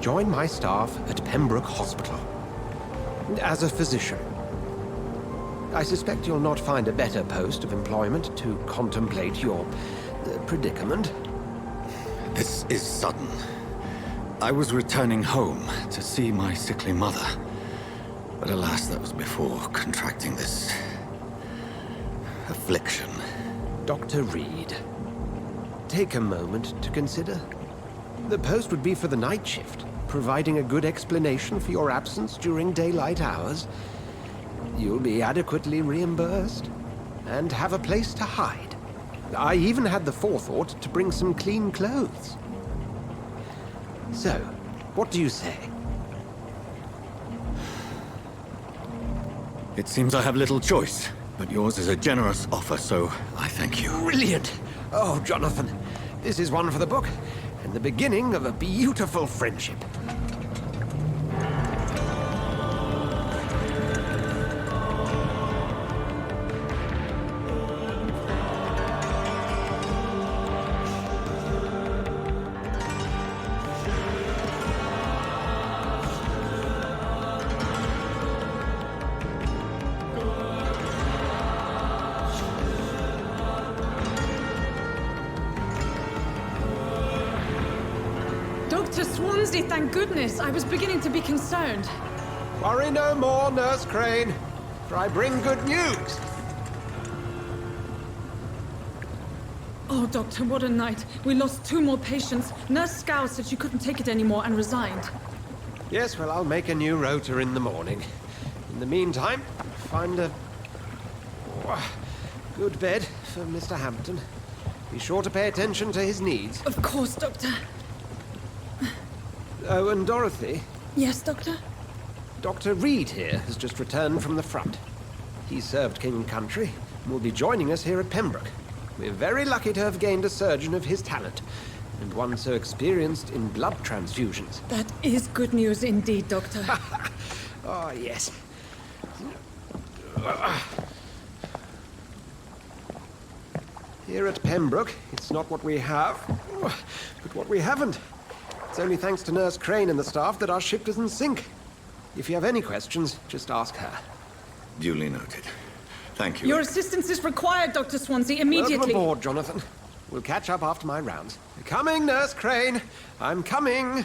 Join my staff at Pembroke Hospital. As a physician. I suspect you'll not find a better post of employment to contemplate your predicament. This is sudden. I was returning home to see my sickly mother. But alas, that was before contracting this... affliction. Dr. Reed, take a moment to consider. The post would be for the night shift, providing a good explanation for your absence during daylight hours. You'll be adequately reimbursed, and have a place to hide. I even had the forethought to bring some clean clothes. So, what do you say? It seems I have little choice, but yours is a generous offer, so I thank you. Brilliant! Oh, Jonathan, this is one for the book, and the beginning of a beautiful friendship. Dr. Swansea, thank goodness. I was beginning to be concerned. Worry no more, Nurse Crane, for I bring good news. Oh, Doctor, what a night. We lost 2 more patients. Nurse Scow said she couldn't take it anymore and resigned. Yes, well, I'll make a new rota in the morning. In the meantime, find a good bed for Mr. Hampton. Be sure to pay attention to his needs. Of course, Doctor. Oh, and Dorothy? Yes, Doctor? Dr. Reed here has just returned from the front. He served King and Country and will be joining us here at Pembroke. We're very lucky to have gained a surgeon of his talent, and one so experienced in blood transfusions. That is good news indeed, Doctor. Oh, yes. Here at Pembroke, it's not what we have, but what we haven't. It's It's only thanks to Nurse Crane and the staff that our ship doesn't sink. If you have any questions, just ask her. Duly noted. Thank you. Your assistance is required, Dr. Swansea, immediately. Welcome aboard, Jonathan. We'll catch up after my rounds. Coming, Nurse Crane. I'm coming.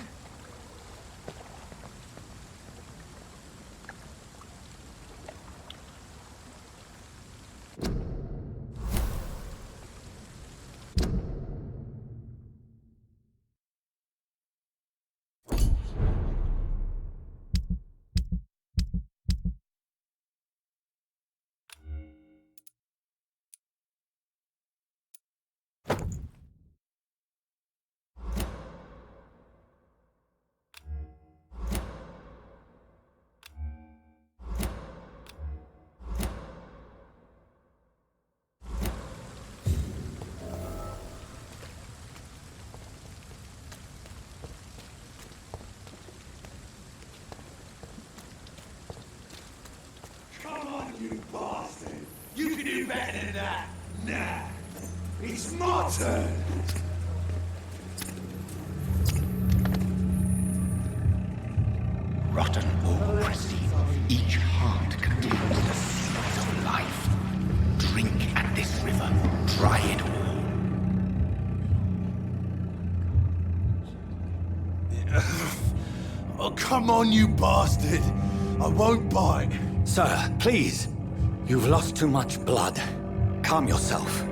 Come on, you bastard! You can do better than that! Nah! It's my turn! Rotten or pristine, each heart contains the seeds of life. Drink at this river, try it all. Oh, come on, you bastard! I won't bite. Sir, please. You've lost too much blood. Calm yourself.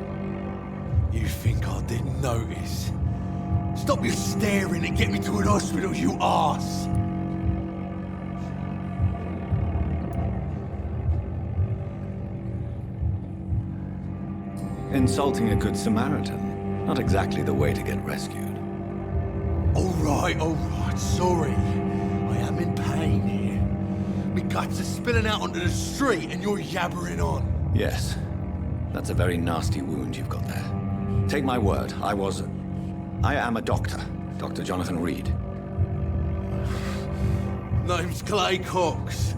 You think I didn't notice? Stop your staring and get me to an hospital, you arse! Insulting a good Samaritan. Not exactly the way to get rescued. All right, sorry. I am in pain here. Me guts are spilling out onto the street and you're yabbering on. Yes. That's a very nasty wound you've got there. Take my word, I am a doctor. Dr. Jonathan Reed. Name's Clay Cox.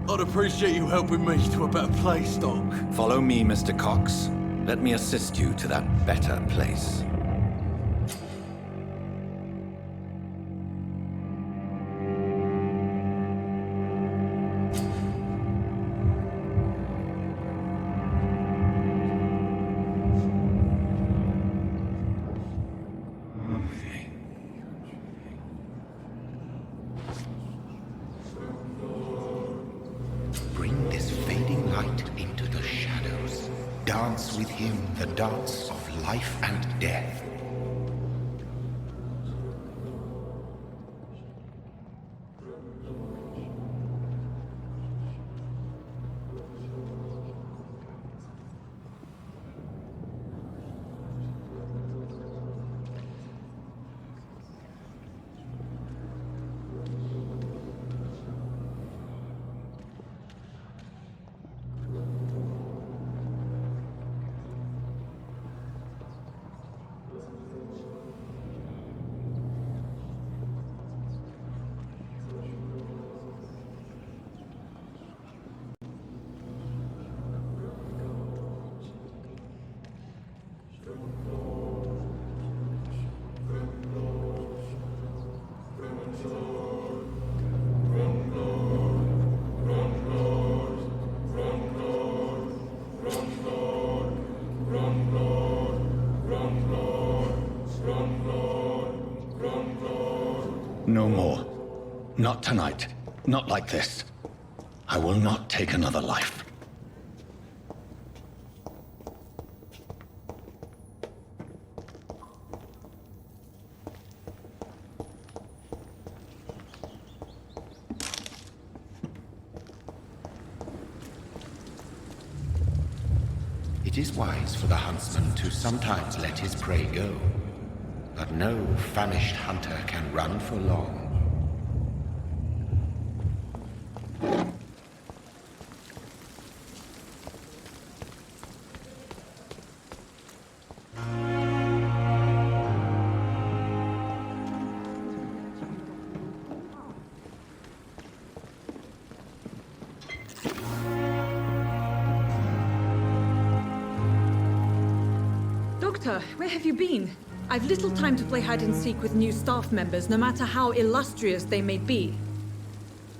I'd appreciate you helping me to a better place, Doc. Follow me, Mr. Cox. Let me assist you to that better place. Bring this fading light into the shadows. Dance with him the dance of life and death. No more. Not tonight. Not like this. I will not take another life. It is wise for the huntsman to sometimes let his prey go, but no famished hunter can run for long. Doctor, where have you been? I've little time to play hide and seek with new staff members, no matter how illustrious they may be.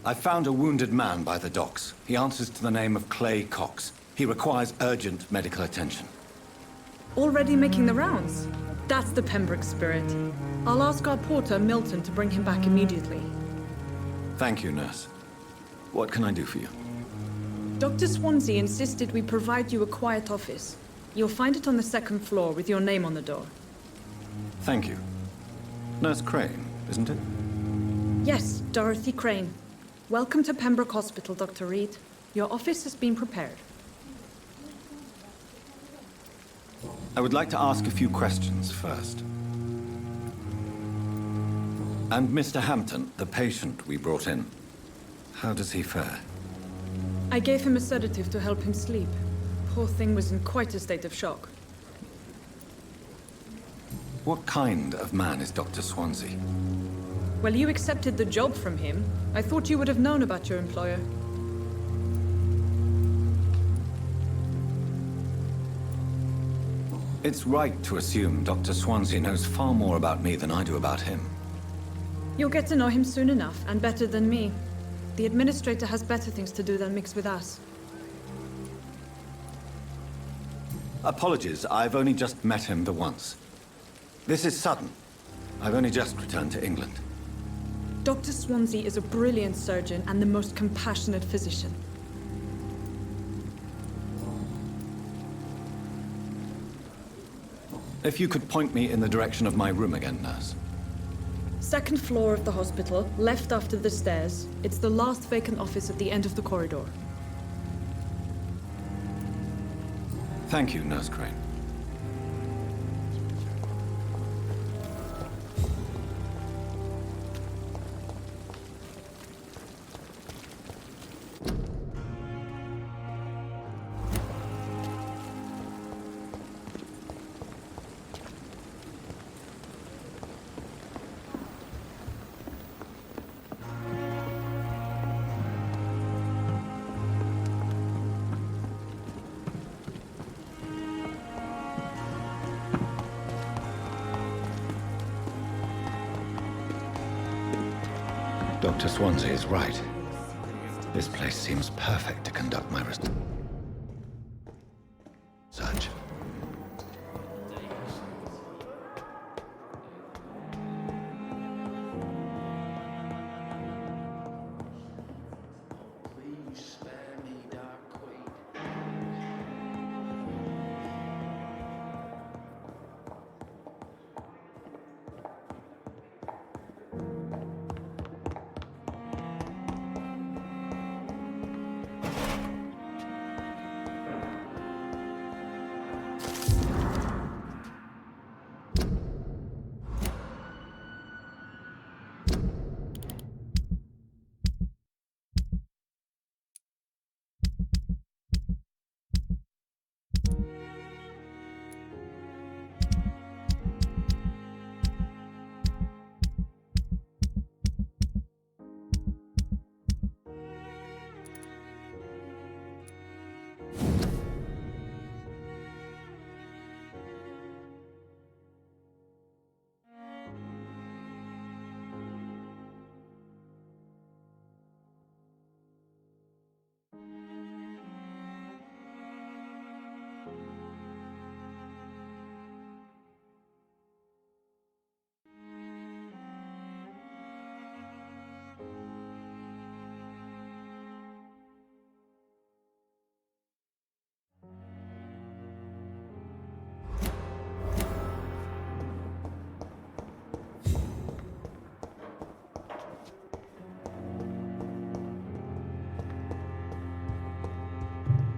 I found a wounded man by the docks. He answers to the name of Clay Cox. He requires urgent medical attention. Already making the rounds? That's the Pembroke spirit. I'll ask our porter, Milton, to bring him back immediately. Thank you, nurse. What can I do for you? Dr. Swansea insisted we provide you a quiet office. You'll find it on the second floor with your name on the door. Thank you. Nurse Crane, isn't it? Yes, Dorothy Crane. Welcome to Pembroke Hospital, Dr. Reed. Your office has been prepared. I would like to ask a few questions first. And Mr. Hampton, the patient we brought in, how does he fare? I gave him a sedative to help him sleep. Poor thing was in quite a state of shock. What kind of man is Dr. Swansea? Well, you accepted the job from him. I thought you would have known about your employer. It's right to assume Dr. Swansea knows far more about me than I do about him. You'll get to know him soon enough, and better than me. The administrator has better things to do than mix with us. Apologies, I've only just met him the once. This is sudden. I've only just returned to England. Dr. Swansea is a brilliant surgeon and the most compassionate physician. If you could point me in the direction of my room again, nurse. Second floor of the hospital, left after the stairs. It's the last vacant office at the end of the corridor. Thank you, Nurse Crane. Dr. Swansea is right. This place seems perfect to conduct my research.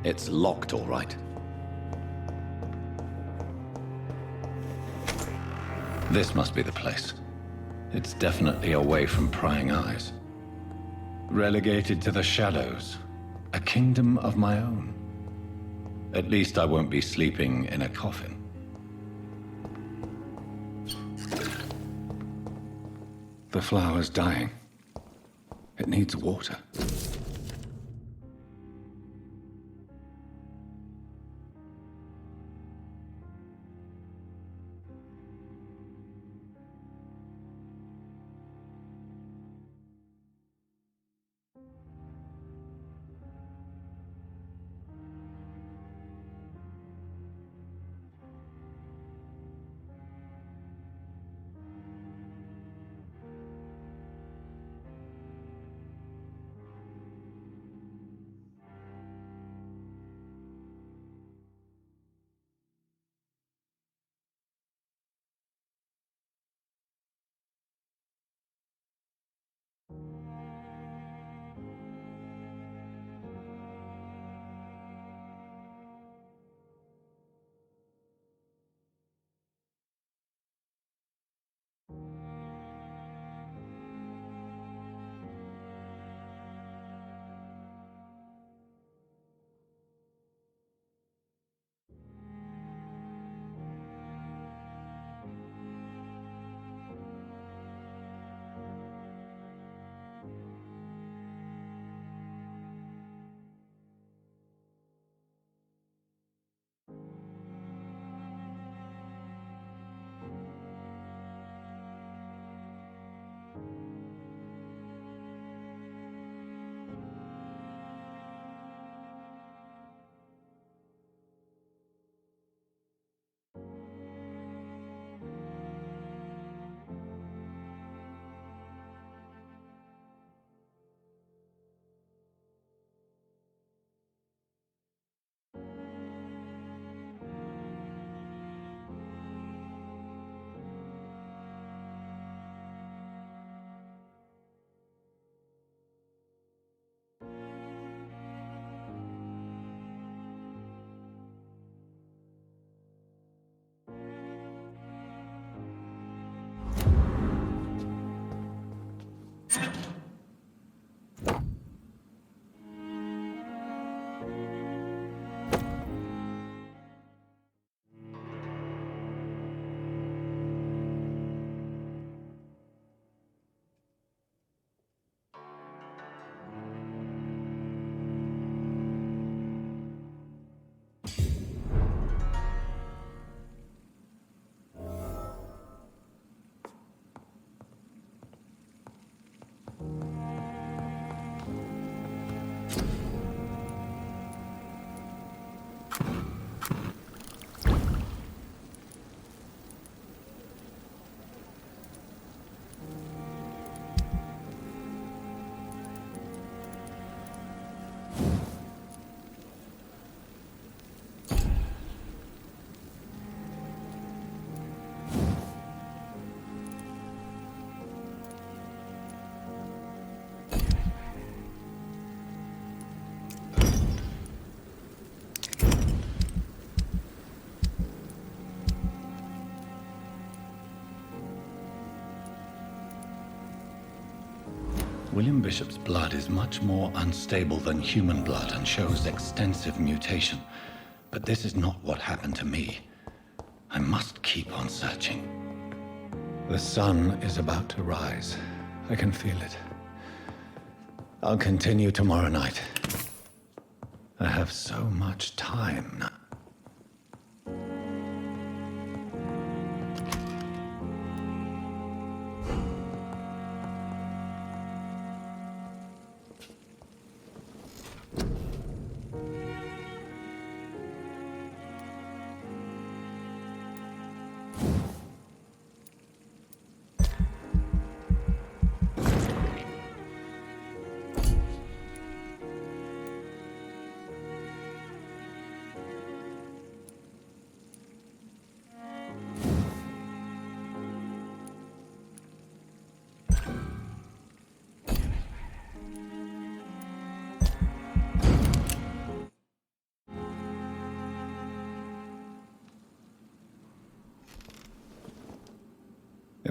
It's locked, all right. This must be the place. It's definitely away from prying eyes. Relegated to the shadows. A kingdom of my own. At least I won't be sleeping in a coffin. The flower's dying. It needs water. William Bishop's blood is much more unstable than human blood and shows extensive mutation. But this is not what happened to me. I must keep on searching. The sun is about to rise. I can feel it. I'll continue tomorrow night. I have so much time now.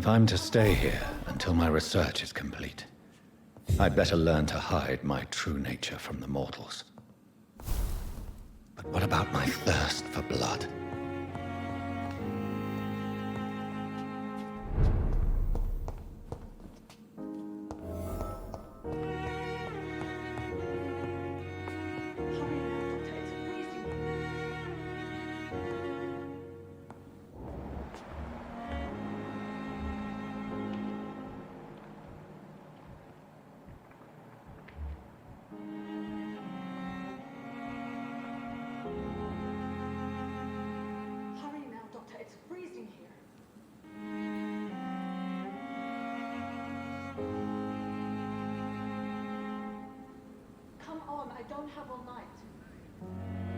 If I'm to stay here until my research is complete, I'd better learn to hide my true nature from the mortals. But what about my thirst for blood? I don't have all night.